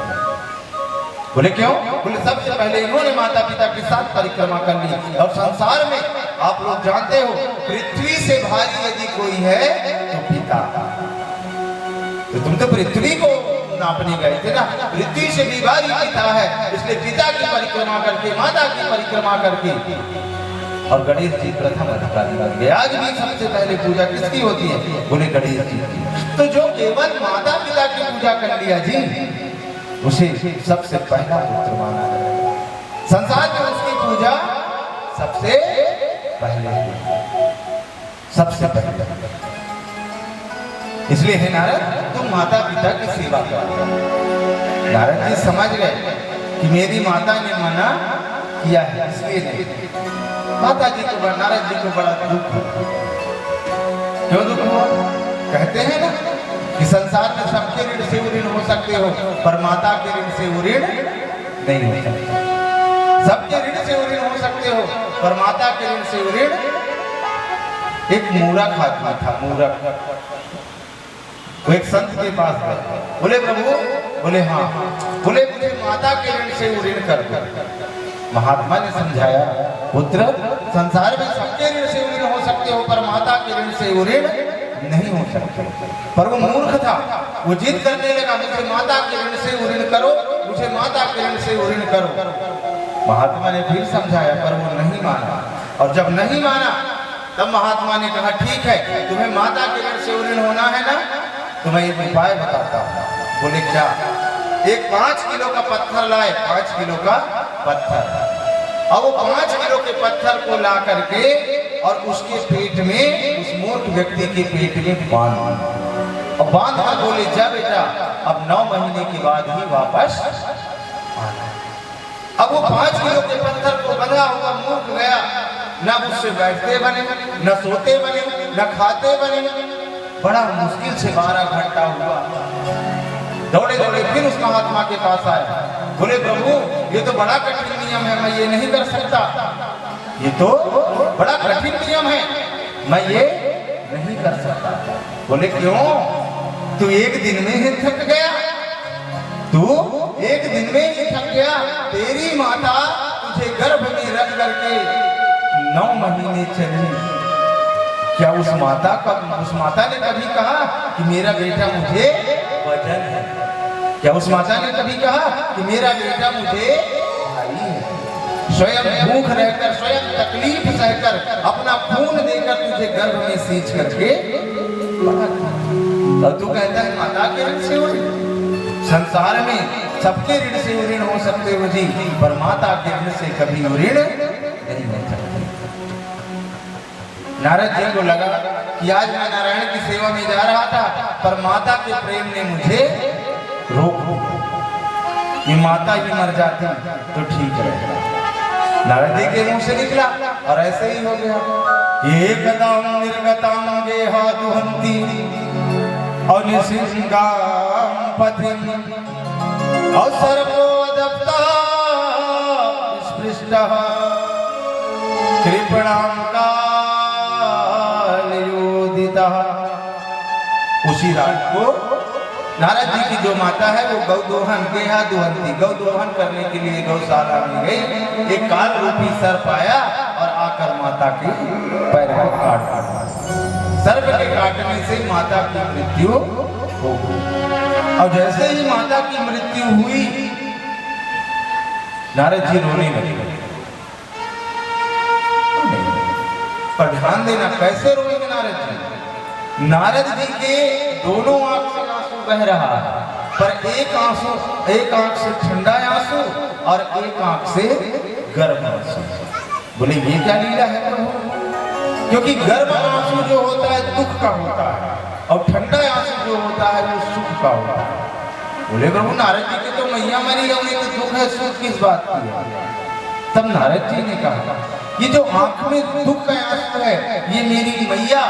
Speaker 1: बोले क्यों? बोले सबसे पहले इन्होंने माता पिता के साथ परिक्रमा कर ली। और संसार में आप लोग जानते हो पृथ्वी से भारी यदि कोई है तो पिता। तो तुम तो पृथ्वी को नापने गए थे ना, पृथ्वी से भी भारी पिता है, इसलिए पिता की परिक्रमा करके माता की परिक्रमा करके और गणेश जी प्रथम अधिकारी बन गए। आज भी सबसे पहले पूजा किसकी होती है? बोले गणेश जी की। तो जो केवल माता पिता की पूजा कर लिया जी उसे सबसे पहला पुत्र माना जाएगा। संसार में उसकी पूजा सबसे पहले, सबसे पहले। इसलिए है नारद तुम माता पिता की सेवा करो। नारद जी समझ गए कि मेरी माता ने मना किया है, इसलिए नहीं। माता जी को, नारद जी को बड़ा दुख हुआ। क्यों दुख हुआ? कहते हैं ना कि संसार में सबके ऋण से ऋण हो सकते हो पर माता के ऋण से ऋण नहीं हो सकते। सबके ऋण से ऋण हो सकते हो पर माता के ऋण से ऋण। एक मूरख आदमी था, मूरख। वो एक संत के पास गए, बोले प्रभु, बोले हाँ, बोले मुझे माता के ऋण से ऋण कर दो। महात्मा ने समझाया पुत्र संसार में सबके ऋण से ऋण हो सकते हो पर माता के ऋण से ऋण नहीं हो सकते। पर वो मूर्ख था, वो जिद करने लगा मुझे माता के ऋण से ऋण करो, मुझे माता के ऋण से ऋण करो। महात्मा ने फिर समझाया पर वो नहीं माना, और जब नहीं माना तब महात्मा ने कहा ठीक है, तुम्हें माता के ऋण से ऋण होना है ना, तो मैं एक उपाय बताता हूँ। बोले क्या? एक 5 किलो का पत्थर लाए, 5 किलो का पत्थर, और वो 5 किलो के पत्थर को ला करके और उसके पेट में, उस मूर्ख व्यक्ति के पेट में बांध, और बांध कर बोले जा बेटा अब 9 महीने के बाद ही वापस आना। अब वो 5 किलो के पत्थर को बंधा हुआ मूर्ख गया, न उससे बैठते बने, न सोते बने, न खाते बने। बड़ा मुश्किल से 12 घंटा हुआ, दौड़े दौड़े फिर उस महात्मा के पास आया। बोले प्रभु ये तो बड़ा कठिन नियम है, मैं ये नहीं कर सकता, ये तो बड़ा कठिन नियम है, मैं ये नहीं कर सकता। बोले क्यों? तू एक दिन में ही थक गया, तू एक दिन में ही थक गया। तेरी माता तुझे गर्भ में रख करके 9 महीने चली, क्या उस माता ने कभी कहा कि मेरा बेटा मुझे वजन है? क्या उस माता ने कभी कहा कि मेरा बेटा मुझे भाई है? स्वयं भूख रहकर, स्वयं तकलीफ सहकर, अपना खून देकर तुझे गर्भ में सींच करके बड़ा किया, और तू कहता है माता के ऋण से ऋण। संसार में सबके ऋण से ऋण हो सकते हो जी, पर माता के ऋण से कभी ऋण नहीं हो सकते। नारद जी को लगा कि आज मैं नारायण की सेवा में जा रहा था, पर माता के प्रेम ने मुझे रोक दिया। ये माता ही मर जाती तो ठीक रहेगा। नारद जी के मुंह से निकला और ऐसे ही हो गया। एकदम निर्गतम गेहा दुहंती अनिसिंगाम पथिम और सर्वोदप्ता स्पृष्टः कृपणाम कालयोदितः। उसी रात को नारद जी की जो माता है वो गौदोहन गेहा दुहंती, गौदोहन करने के लिए गौशाला में गई। एक काल रूपी सर्प आया और आकर माता के पैर को काट दिया। सर्प के काटने से माता की मृत्यु हो गई, और जैसे ही माता की मृत्यु हुई नारद जी रोने लगे। पर ध्यान देना कैसे रोएंगे नारद जी? नारद जी के दोनों आंख से आंसू बह रहा है, पर एक आंख से ठंडा आंसू और एक आंख से गर्म आंसू। बोले ये क्या लीला है प्रभु? क्योंकि गर्म आंसू जो होता है दुख का होता है, और ठंडा आंसू जो होता है वो सुख का होता है। बोले प्रभु नारद जी की तो मैया मरी है, उन्हें तो दुख है, सुख किस बात की है? तब नारद जी ने कहा ये जो आंख में दुख का आंसू है ये मेरी मैया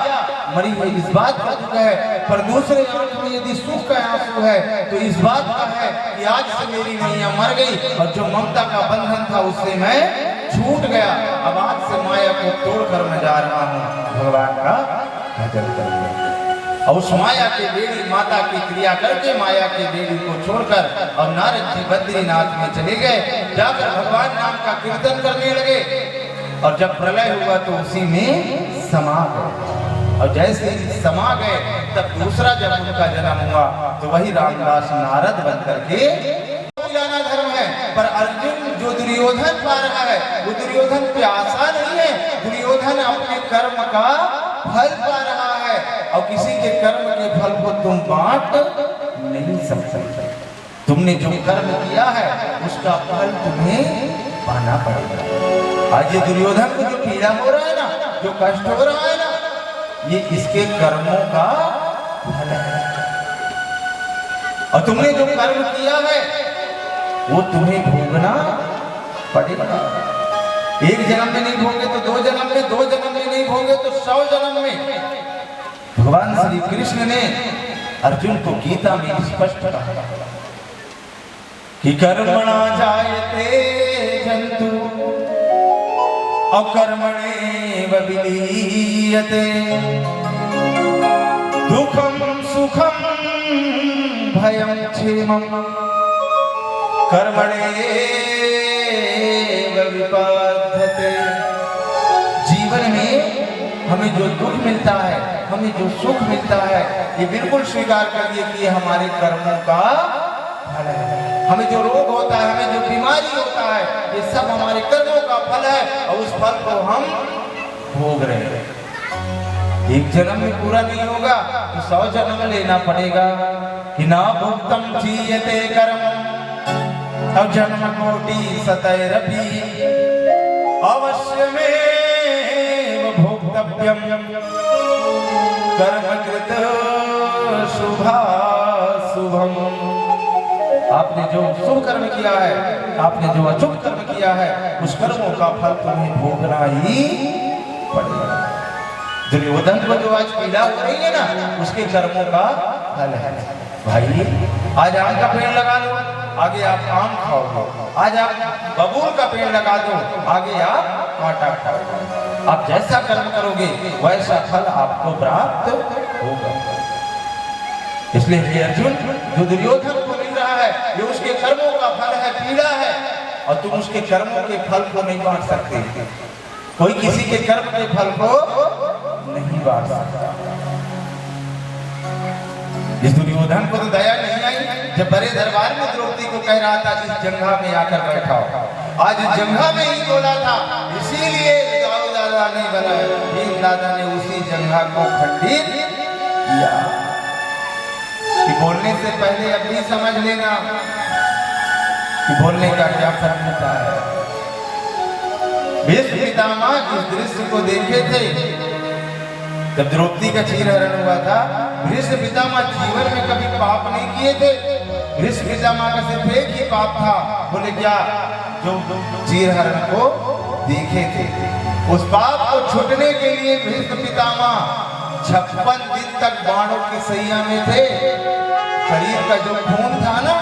Speaker 1: मरी हुई इस बात का दुख है, पर दूसरे आंख में यदि सुख का आंसू है तो इस बात का है कि आज से मेरी मैया मर गई और जो ममता का बंधन था उससे मैं छूट गया। अब आज से माया को तोड़कर मैं जा रहा हूँ भगवान का भजन करने। और उस माया के बेड़ी माता की क्रिया करके माया के बेड़ी को छोड़कर और नारद जी बद्रीनाथ में चले गए। जाकर भगवान नाम का कीर्तन करने लगे, और जब प्रलय हुआ तो उसी में समा गए। और जैसे ही समा गए तब दूसरा जब उनका जन्म हुआ तो वही रामदास नारद बन करके जाना धर्म है। पर अर्जुन जो दुर्योधन पा रहा है वो दुर्योधन प्यासा नहीं है, दुर्योधन अपने कर्म का फल पा रहा है, और किसी के कर्म के फल को तुम बांट नहीं सकते। तुमने जो कर्म किया है उसका फल तुम्हें पाना पड़ेगा। आज ये दुर्योधन को जो पीड़ा हो रहा है ना, जो कष्ट हो रहा है ना, ये इसके कर्मों का फल है। और तुमने जो कर्म किया है वो तुम्हें भोगना पड़ेगा। एक जन्म में नहीं भोगे तो 2 जन्म में, 2 जन्म में नहीं भोगे तो 100 जन्म में। भगवान श्री कृष्ण ने अर्जुन को गीता में स्पष्ट कहा कि कर्मणा जायते जंतु अकर्मणेव विलीयते दुखम सुखम भयं क्षेमं कर्मणेव विपद्यते। जीवन में हमें जो दुख मिलता है, हमें जो सुख मिलता है, ये बिल्कुल स्वीकार करिए कि ये हमारे कर्मों का फल है। हमें जो रोग होता है, हमें जो बीमारी होता है, ये सब हमारे कर्मों का फल है और उस फल को हम भोग रहे हैं। एक जन्म में पूरा नहीं होगा तो 100 जन्म लेना पड़ेगा। कि ना भुक्तम जीयते कर्म अब जन्म कोटि सतैरपि अवश्य में भोक्तव्यम कर्मकृत शुभाशुभम। आपने जो शुभ कर्म किया है, आपने जो अशुभ कर्म किया है, उस कर्मों का फल तुम्हें भोगना ही पड़ेगा। दुर्योधन को जो आज पीड़ा हो रही है ना, उसके कर्मों का फल है। भाई आज आम का पेड़ लगा लो, आगे आप आम खाओगे। आज आप बबूल का पेड़ लगा दो, आगे आप कांटा खाओगे। आप जैसा कर्म करोगे वैसा फल आपको प्राप्त होगा। इसलिए हे अर्जुन, जो दुर्योधन को मिल रहा है ये उसके कर्मों का फल है, पीड़ा है, और तुम उसके कर्मों के फल को नहीं बांट सकते। कोई किसी के कर्म के फल को नहीं बांट सकता। इस दुर्योधन को तो दया नहीं आई जब बड़े दरबार में द्रौपदी को कह रहा था इस जंघा में आकर बैठा हो। आज जंघा में ही बोला था, इसीलिए दादा ने बनाया, भीम दादा ने उसी जंघा को खंडित किया। कि बोलने से पहले अपनी समझ लेना कि बोलने का क्या फर्क होता है। भीष्म पितामह इस दृश्य को देखे थे जब द्रौपदी का चीरहरण हुआ था। भीष्म पितामह जीवन में कभी पाप नहीं किए थे। भीष्म पितामह का सिर्फ एक ही पाप था, बोले क्या, जो चीरहरण को देखे थे। उस पाप को छूटने के लिए भीष्म पितामह 56 दिन तक बाणों की सैया में थे। शरीर का जो खून था ना,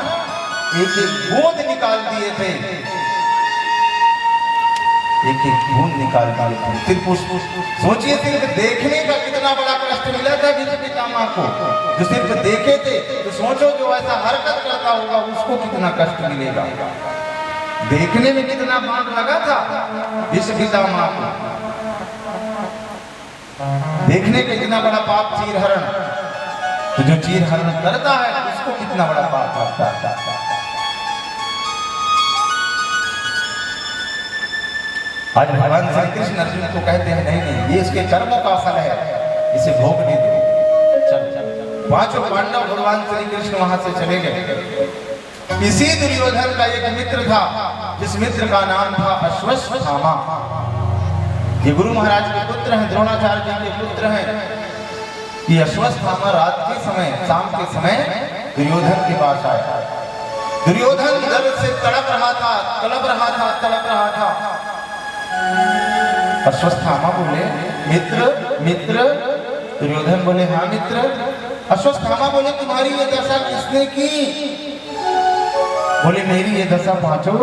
Speaker 1: एक एक बूंद निकाल दिए थे, एक एक बूंद निकाल दिए थे। सिर्फ सोचिए, सिर्फ देखने का कितना बड़ा कष्ट मिला था भीष्म पितामह को। जो सिर्फ देखे थे तो सोचो जो ऐसा हरकत करता होगा उसको कितना कष्ट मिलेगा। देखने में कितना बाण लगा था भीष्म पितामह को, देखने का इतना बड़ा पाप चीरहरण। तो जो चीरहरण करता है उसको कितना बड़ा पाप लगता है। आज भगवान श्री कृष्ण अर्जुन को कहते हैं नहीं नहीं, ये इसके कर्मों का फल है, इसे भोगने दो। चल पांचों पांडव भगवान श्री कृष्ण वहां से चले गए। इसी दुर्योधन का एक मित्र था, जिस मित्र का नाम था अश्वत्थामा। ये गुरु महाराज के पुत्र हैं, द्रोणाचार्य जी के पुत्र हैं। ये अश्वत्थामा रात के समय, शाम के समय दुर्योधन के पास आया। दुर्योधन दर्द से तड़प रहा था, तड़प रहा था। अश्वत्थामा बोले मित्र मित्र। दुर्योधन बोले हाँ मित्र। अश्वत्थामा बोले तुम्हारी ये दशा किसने की? बोले मेरी ये दशा पांचों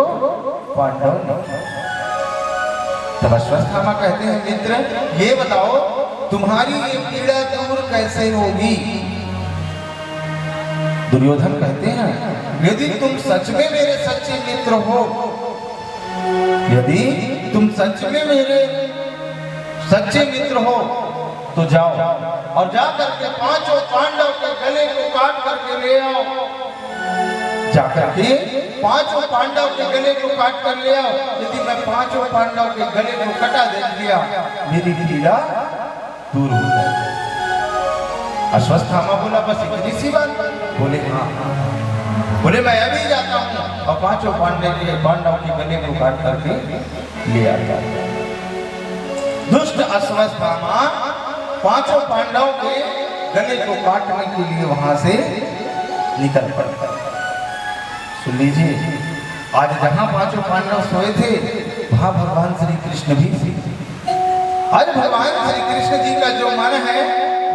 Speaker 1: पांडव ने। तब अश्वत्थामा कहते हैं मित्र ये बताओ तुम्हारी ये पीड़ा दूर कैसे होगी? दुर्योधन कहते हैं यदि तुम सच में मेरे सच्चे मित्र हो, यदि तुम सच में मेरे सच्चे मित्र हो तो जाओ और जाकर के पांचों पांडव के गले को काट करके ले आओ। जाकर के पांचों पांडव के गले को काट कर ले आओ। यदि मैं पांचों पांडव के गले को कटा दे दिया, मेरी पीड़ा दूर हो जाएगी। अश्वत्थामा बोला बस इतनी सी बात? बोले हाँ। बोले मैं अभी जाता हूँ और पांचों पांडव के गले को काट करके ले आता। दुष्ट अश्वत्थामा पांचों पांडव के गले को काटने के लिए वहां से निकल पड़ता। सुन लीजिए, आज जहां पांचों पांडव सोए थे वहां भगवान श्री कृष्ण भी थे। आज भगवान श्री कृष्ण जी का जो मन है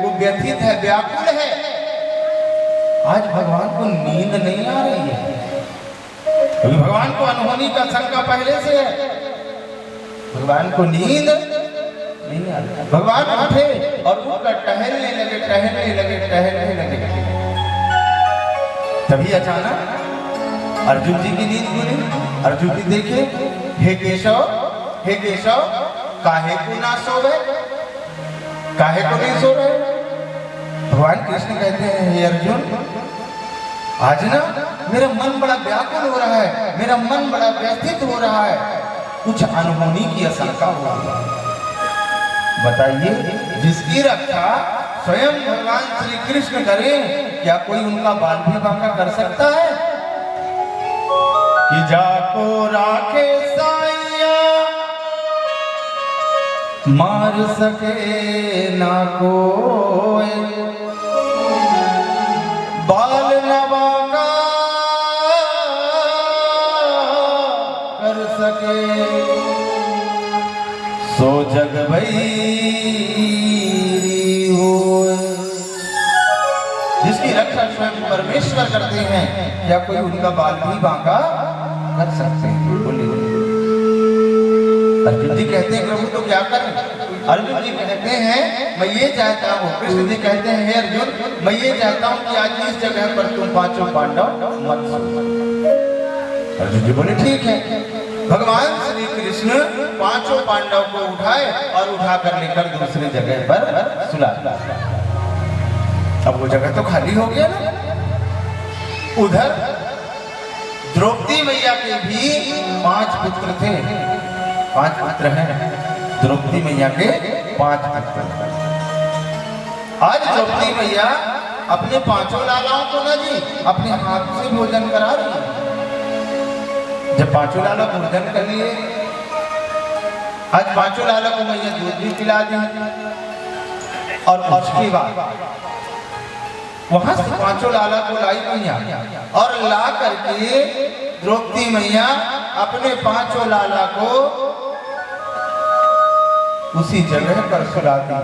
Speaker 1: वो व्यथित है, व्याकुल है। आज भगवान को नींद नहीं आ रही है, क्योंकि भगवान को अनहोनी का शंका पहले से है। भगवान को नींद नहीं आ रही। भगवान उठे और उठकर टहलने लगे। तभी अचानक अर्जुन जी की नींद खुली। अर्जुन जी देखे, हे केशव काहे को ना सोवे, काहे को नहीं सो रहे? भगवान कृष्ण कहते हैं हे अर्जुन, आज ना मेरा मन बड़ा व्याकुल हो रहा है, मेरा मन बड़ा व्यथित हो रहा है, कुछ अनहोनी की आशंका हो रही है। बताइए, जिसकी रक्षा स्वयं भगवान श्री कृष्ण करे, क्या कोई उनका बाल भी बांका कर सकता है? कि जाको राखे साइया मार सके ना कोई, बाल नवा का कर सके, सो जग भई होए। जिसकी रक्षा स्वयं परमेश्वर करते हैं, या कोई उनका बाल भी बांका कर सकते हैं? बोलिए। अर्जुन जी कहते हैं प्रभु तो क्या करें? अर्जुन जी कहते हैं मैं ये चाहता हूँ, कृष्ण जी कहते हैं हे अर्जुन मैं ये चाहता हूँ कि आज इस जगह पर तुम पांचों पांडव मत सो। अर्जुन जी बोले ठीक है। भगवान श्री कृष्ण पांचों पांडव को उठाए और उठाकर लेकर दूसरी जगह पर सुला दिया। अब वो जगह तो खाली हो गया ना। उधर द्रौपदी मैया के भी 5 पुत्र थे, 5 पुत्र हैं द्रौपदी मैया के 5 पुत्र। आज द्रौपदी मैया अपने 5 लालाओं को ना जी अपने हाथ से भोजन करा रही है। जब 5 लाला भोजन कर लिए, आज 5 लाला को मैया दूध भी पिला दी, और उसके बाद वहां से 5 लाला को लाई मैया, और ला करके द्रौपदी मैया अपने 5 लाला को उसी जगह पर सुला दी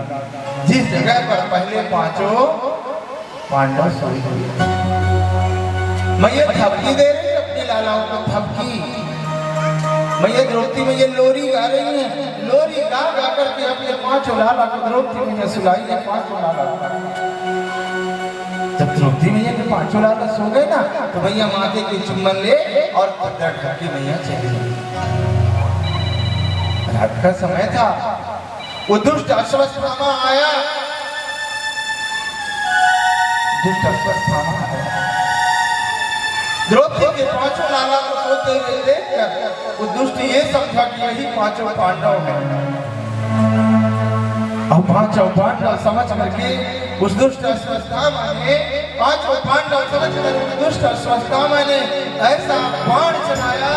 Speaker 1: जिस जगह पर पहले 5 पांडव सोए हुए। मैया थपकी दे रही अपने लालाओं को, थपकी। मैया द्रौपदी मैया लोरी गा रही है, लोरी गा गा करके अपने 5 लाला को द्रौपदी मैया सुलाई है। 5 लाला जब द्रौपदी मैया के 5 लाला सो गए ना, तो मैया माथे के चुम्बन ले और पत्थर ढक के मैया चली गई। रात का समय था, वो दुष्ट अश्वत्थामा आया, दुष्ट अश्वत्थामा आया। द्रौपदी के 5 लाला को सोते हुए देखकर वो दुष्ट ये समझा कि यही 5 पांडव हैं। अब 5 पांडव समझ करके उस दुष्ट अश्वत्थामा ने 5 पांडव समझ कर दुष्ट अश्वत्थामा ने ऐसा बाण चलाया,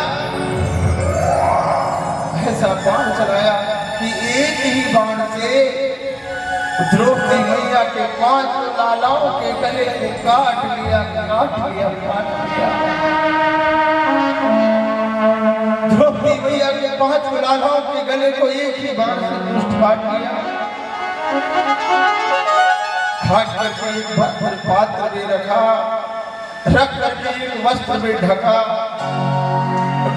Speaker 1: ऐसा बाण चलाया कि एक ही बाण से द्रौपदी मैया के 5 लालाओं के गले को काट लिया, काट लिया, काट लिया। द्रौपदी मैया के 5 लालाओं के गले को एक ही बाण से दुष्ट काट लिया। खाट करके एक भर पात्र में रखा, रख करके एक वस्त्र में ढका,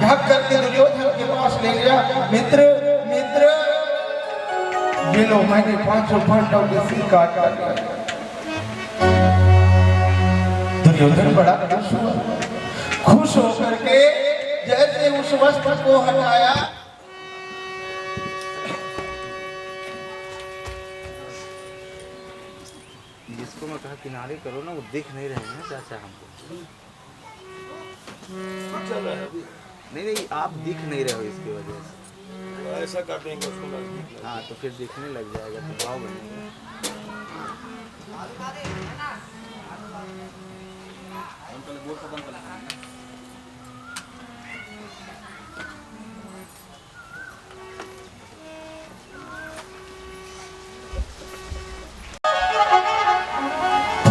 Speaker 1: ढक करके दुर्योधन के पास ले गया। मित्र मित्र ये लो, मैंने 5 पांडव के सिर काट दिया। दुर्योधन बड़ा खुश हुआ, खुश होकर के जैसे उस वस्त्र को हटाया,
Speaker 3: जिसको मैं कहा किनारे करो ना, वो दिख नहीं रहे हैं चाचा हमको। नहीं नहीं, आप दिख नहीं रहे हो इसकी वजह से।
Speaker 2: ऐसा कर देंगे उसको।
Speaker 3: हाँ तो फिर दिखने लग जाएगा, तो भाव बनेगा।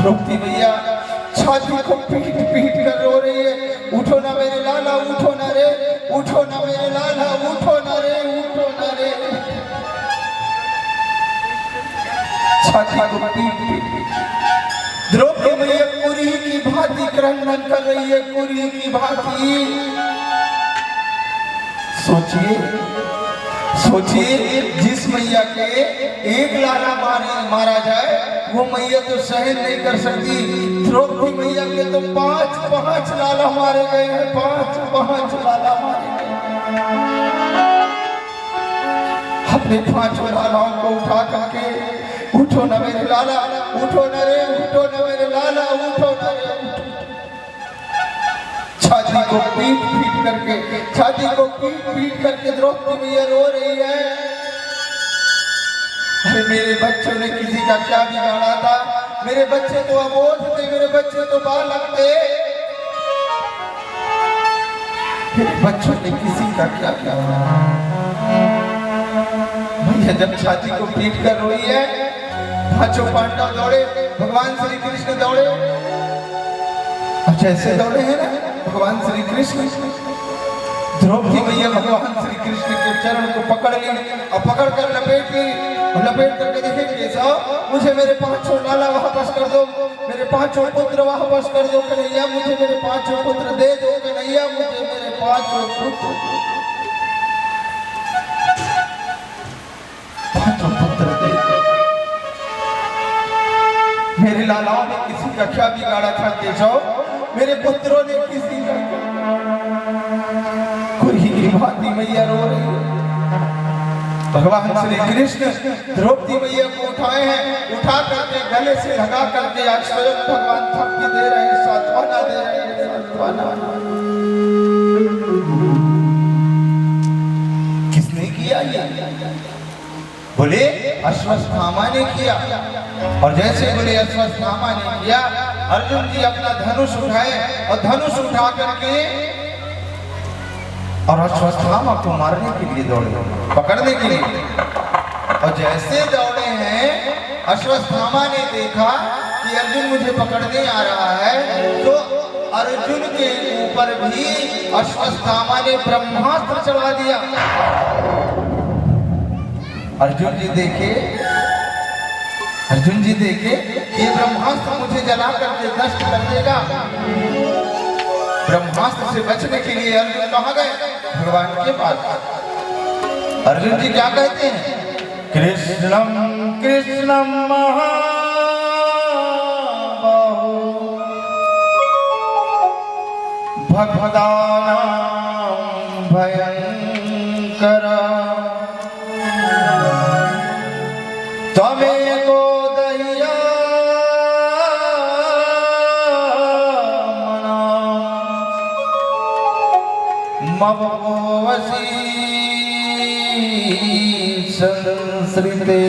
Speaker 1: द्रौपदी मैया छाती को पीट पीट कर रो रही है, उठो ना मेरे लाला, उठो ना रे, उठो ना मेरे लाला, उठो ना रे, उठो ना रे। छाती को पीट पीट द्रौपदी मैया कुरी की भांति क्रंदन कर रही है, कुरी की भांति। सोचिए सोचिए, जिस मैया के एक लाला मारा जाए वो मैया तो सहन नहीं कर सकती। द्रौपदी मैया के तो 5 लाला मारे गए हैं, 5 लाला मारे गए। अपने 5 लालाओं को उठा करके, उठो ना मेरे लाला, उठो ना रे, उठो ना मेरे लाला, उठो ना रे, छाती को पीट करके द्रौपदी मैया रो रही है। अरे मेरे बच्चों ने किसी का क्या बिगाड़ा था? मेरे बच्चे तो अबोध थे, मेरे बच्चे तो बालक थे, मेरे बच्चों ने किसी का क्या बिगाड़ा? भैया जब छाती को पीट कर रोई है, पांचों पांडव दौड़े, भगवान श्री कृष्ण दौड़े, जैसे दौड़े हैं ना भगवान श्री कृष्ण, द्रौपदी मैया भगवान श्री कृष्ण के चरण को पकड़ ली और पकड़ कर लपेट करके देखे केशव मुझे मेरे पांचों लाला वापस कर दो, मेरे पांचों पुत्र वापस कर दो कन्हैया, मुझे मेरे पांचों पुत्र दे दो कन्हैया, मुझे मेरे पांचों पुत्र दे दो। मेरे लालाओं ने किसी का क्या बिगाड़ा था केशव? मेरे पुत्रों ने किसी का कोई भाती मैया रो रही है। भगवान श्री कृष्ण द्रौपदी मैया को उठाए हैं, उठा करके गले से लगा करके आज स्वयं भगवान थप्पी दे रहे हैं, सांत्वना दे रहे हैं, सांत्वना। किसने किया ये? बोले अश्वत्थामा ने किया। और जैसे बोले अश्वत्थामा ने किया, अर्जुन जी अपना धनुष उठाए और धनुष उठा करके और अश्वत्थामा को मारने के लिए दौड़े, पकड़ने के लिए। और जैसे दौड़े हैं, अश्वत्थामा ने देखा कि अर्जुन मुझे पकड़ने आ रहा है, तो अर्जुन के ऊपर भी अश्वत्थामा ने ब्रह्मास्त्र चढ़ा दिया। अर्जुन जी देखे ये ब्रह्मास्त्र मुझे जला करके नष्ट कर देगा। ब्रह्मास्त्र से बचने के लिए अर्जुन कहाँ गए? भगवान के पास। अर्जुन जी क्या कहते हैं? कृष्णम कृष्णम महाबाहो भक्तानां भयंकर त्वमेको मवोवसी संस्कृते।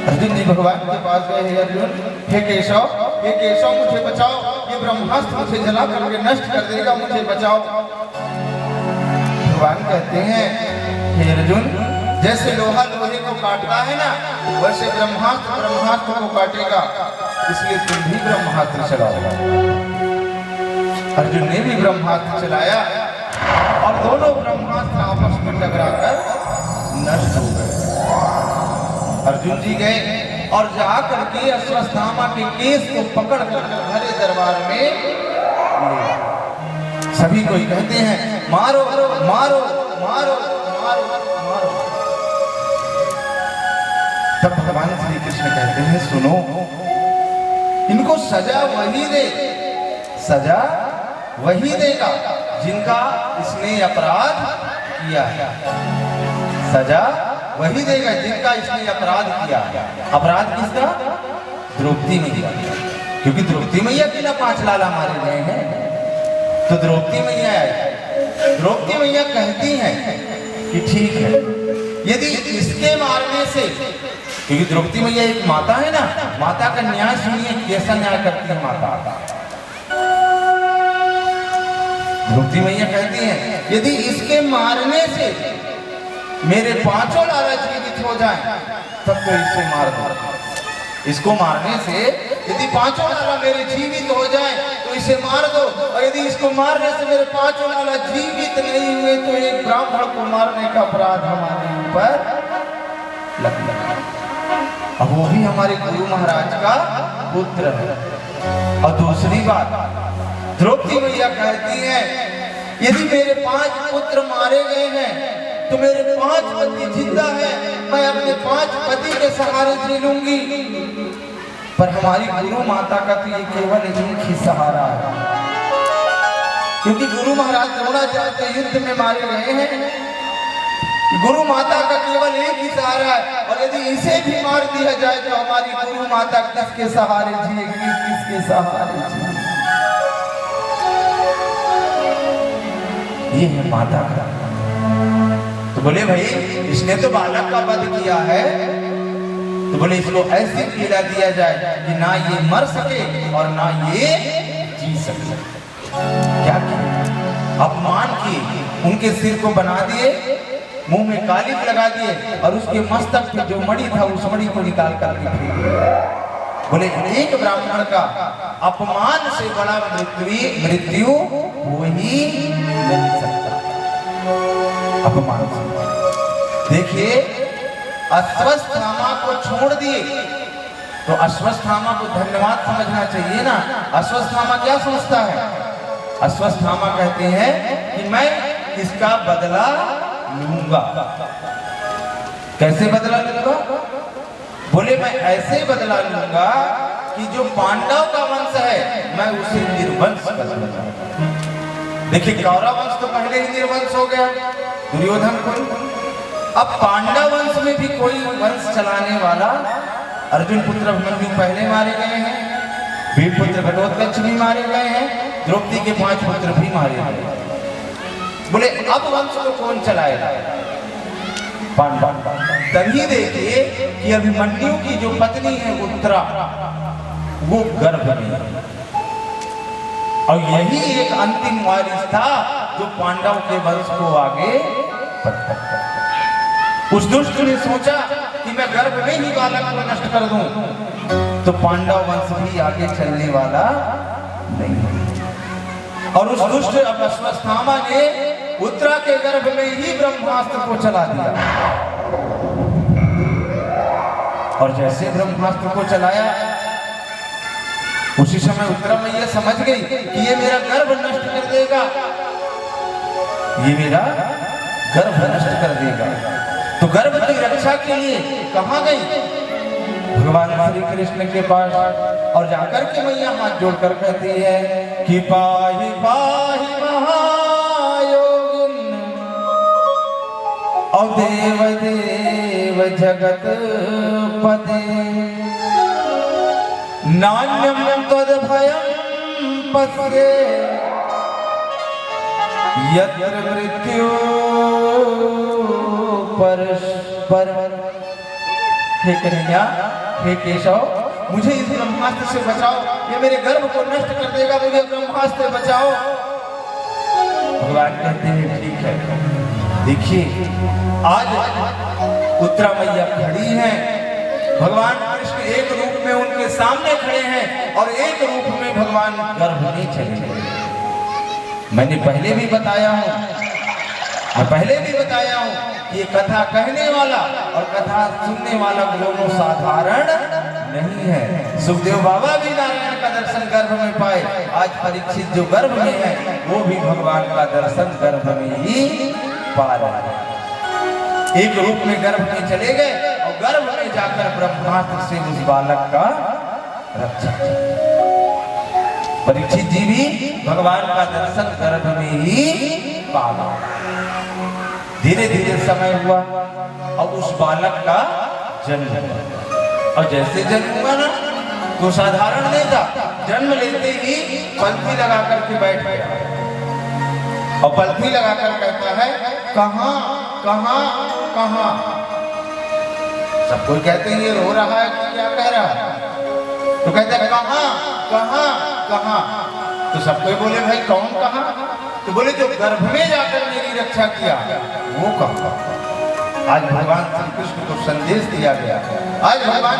Speaker 1: अर्जुन जी भगवान के पास गए हैं। अर्जुन, हे केशव मुझे बचाओ, ये ब्रह्मास्त्र मुझे जला करके नष्ट कर देगा, मुझे बचाओ। भगवान कहते हैं, हे अर्जुन, जैसे लोहा लोहे को काटता है ना, वैसे ब्रह्मास्त्र को काटेगा, इसलिए तुम भी ब्रह्मास्त्र चलाओ। अर्जुन ने भी ब्रह्मास्त्र चलाया और दोनों ब्रह्मास्त्र आपस में टकराकर नष्ट हो गए। अर्जुन जी गए और जाकर के अश्वत्थामा के केस को पकड़ कर भरे दरबार में ले। सभी कोई कहते हैं मारो मारो मारो मारो मारो मारो। तब भगवान श्री कृष्ण कहते हैं, सुनो, इनको सजा वही देगा जिनका इसने अपराध किया है। सजा वही देगा जिनका इसने अपराध किया। अपराध किसका? द्रौपदी मैया, क्योंकि द्रौपदी मैया के ना 5 लाला मारे गए हैं, तो द्रौपदी मैया कहती हैं कि ठीक है, यदि इसके मारने से, क्योंकि द्रौपदी मैया एक माता है ना, माता का न्याय सुनिए कैसा न्याय करती है माता। द्रौपदी मैया कहती हैं, यदि इसके मारने से मेरे 5 लाला जीवित हो जाएं, तब तो इसे मार दो। इसको मारने से यदि 5 लाला मेरे जीवित हो जाएं, तो इसे मार दो। और यदि इसको मारने से मेरे 5 लाला जीवित नहीं हुए, तो एक ब्राह्मण को मारने का अपराध हमारे ऊपर लग लगा। अब वो भी हमारे गुरु महाराज का पुत्र है। और दूसरी बात, द्रौपदी मैया कहती हैं, यदि मेरे 5 पुत्र मारे गए हैं, तो मेरे 5 पति जिंदा है, मैं अपने 5 पति के सहारे जी लूंगी। पर हमारी गुरु माता का तो ये केवल एक ही सहारा है, क्योंकि गुरु महाराज द्रोणाचार्य युद्ध में मारे गए हैं। गुरु माता का केवल एक ही सहारा है, और यदि इसे भी मार दिया जाए, तो हमारी गुरु माता किसके सहारे जिएगी, किसके सहारे जिएगी? ये है माता का। तो बोले भाई इसने तो बालक का वध किया है, तो बोले इसको ऐसी पीड़ा दिया जाए कि ना ये मर सके और ना ये जी सके। क्या किया? अपमान किए, उनके सिर को बना दिए, मुंह में कालिक लगा दिए और उसके मस्तक पे जो मणि था उस मणि को निकाल कर फेंक दिया। बोले एक ब्राह्मण का अपमान से बड़ा मृत्यु हो ही नहीं सकता। अपमान से देखिए, अश्वत्थामा को छोड़ दिए तो अश्वत्थामा को धन्यवाद समझना चाहिए ना। अश्वत्थामा क्या समझता है? अश्वत्थामा कहते हैं कि मैं इसका बदला लूंगा। कैसे बदला लूंगा? बोले मैं ऐसे बदला लूंगा कि जो पांडव का वंश है मैं उसे निर्वंश कर दूंगा। देखिए कौरव वंश तो पहले ही निर्वंश हो गया दुर्योधन को, अब पांडव वंश में भी कोई वंश चलाने वाला, अर्जुन पुत्र अभिमन्यु पहले मारे गए हैं, वीर पुत्र घटोत्कच भी मारे गए हैं, द्रौपदी के 5 पुत्र भी मारे गए। बोले अब वंश को कौन चलाएगा? पांडव। तभी देखिए कि अभिमन्यु की जो पत्नी है उत्तरा, वो गर्भ में है और यही एक अंतिम वारिस था जो पांडव के वंश को आगे बढ़ता। उस दुष्ट ने सोचा कि मैं गर्भ में ही बालक को नष्ट कर दूं, तो पांडव वंश भी आगे चलने वाला नहीं। और उस दुष्ट अश्वत्थामा ने उत्तरा के गर्भ में ही ब्रह्मास्त्र को चला दिया। और जैसे ब्रह्मास्त्र को चलाया उसी समय उत्तरा मैया समझ गई कि ये मेरा गर्भ नष्ट कर देगा, ये मेरा गर्भ नष्ट कर देगा। तो गर्भ की रक्षा के लिए कहां गई? भगवान श्री कृष्ण के पास, और जाकर के मैया हाथ जोड़कर कहती है कि पाहि पाहि महायोगिन और देव देव जगत पदे नान्यम तद भयम पस्ये यत्र मृत्यु परस्पर। हे कन्हैया, हे केशव, मुझे इस ब्रह्मास्त्र से बचाओ, ये मेरे गर्भ को नष्ट कर देगा, मुझे ब्रह्मास्त्र से बचाओ। भगवान कहते हैं ठीक है। देखिए आज उत्तरा मैया खड़ी हैं, भगवान कृष्ण एक रूप में उनके सामने खड़े हैं और एक रूप में भगवान गर्भ में चले गए। मैंने पहले भी बताया हूँ ये कथा कहने वाला और कथा सुनने वाला दोनों साधारण नहीं है। सुखदेव बाबा भी नारायण का दर्शन गर्भ में पाए, आज परीक्षित जो गर्भ में है वो भी भगवान का दर्शन गर्भ में ही पा रहा है। एक रूप में गर्भ में चले गए और गर्भ में जाकर ब्रह्मास्त्र से उस बालक का रक्षा किया। परीक्षित जी भी भगवान का दर्शन गर्भ में ही पाया। धीरे धीरे समय हुआ और उस बालक का जन्म हुआ। और जैसे जन्म हुआ ना तो साधारण नहीं था, जन्म लेते ही पलथी लगा करके बैठ गया और पलथी लगाकर कहता है कहां कहां कहां। सब कोई कहते हैं ये रो रहा है कि क्या कह रहा है, तो कहता है कहां कहां कहां। तो सब कोई बोले भाई कौन कहां? तो बोले जो गर्भ में जाकर मेरी रक्षा किया वो कहां। आज भगवान श्री कृष्ण को संदेश दिया गया। आज भगवान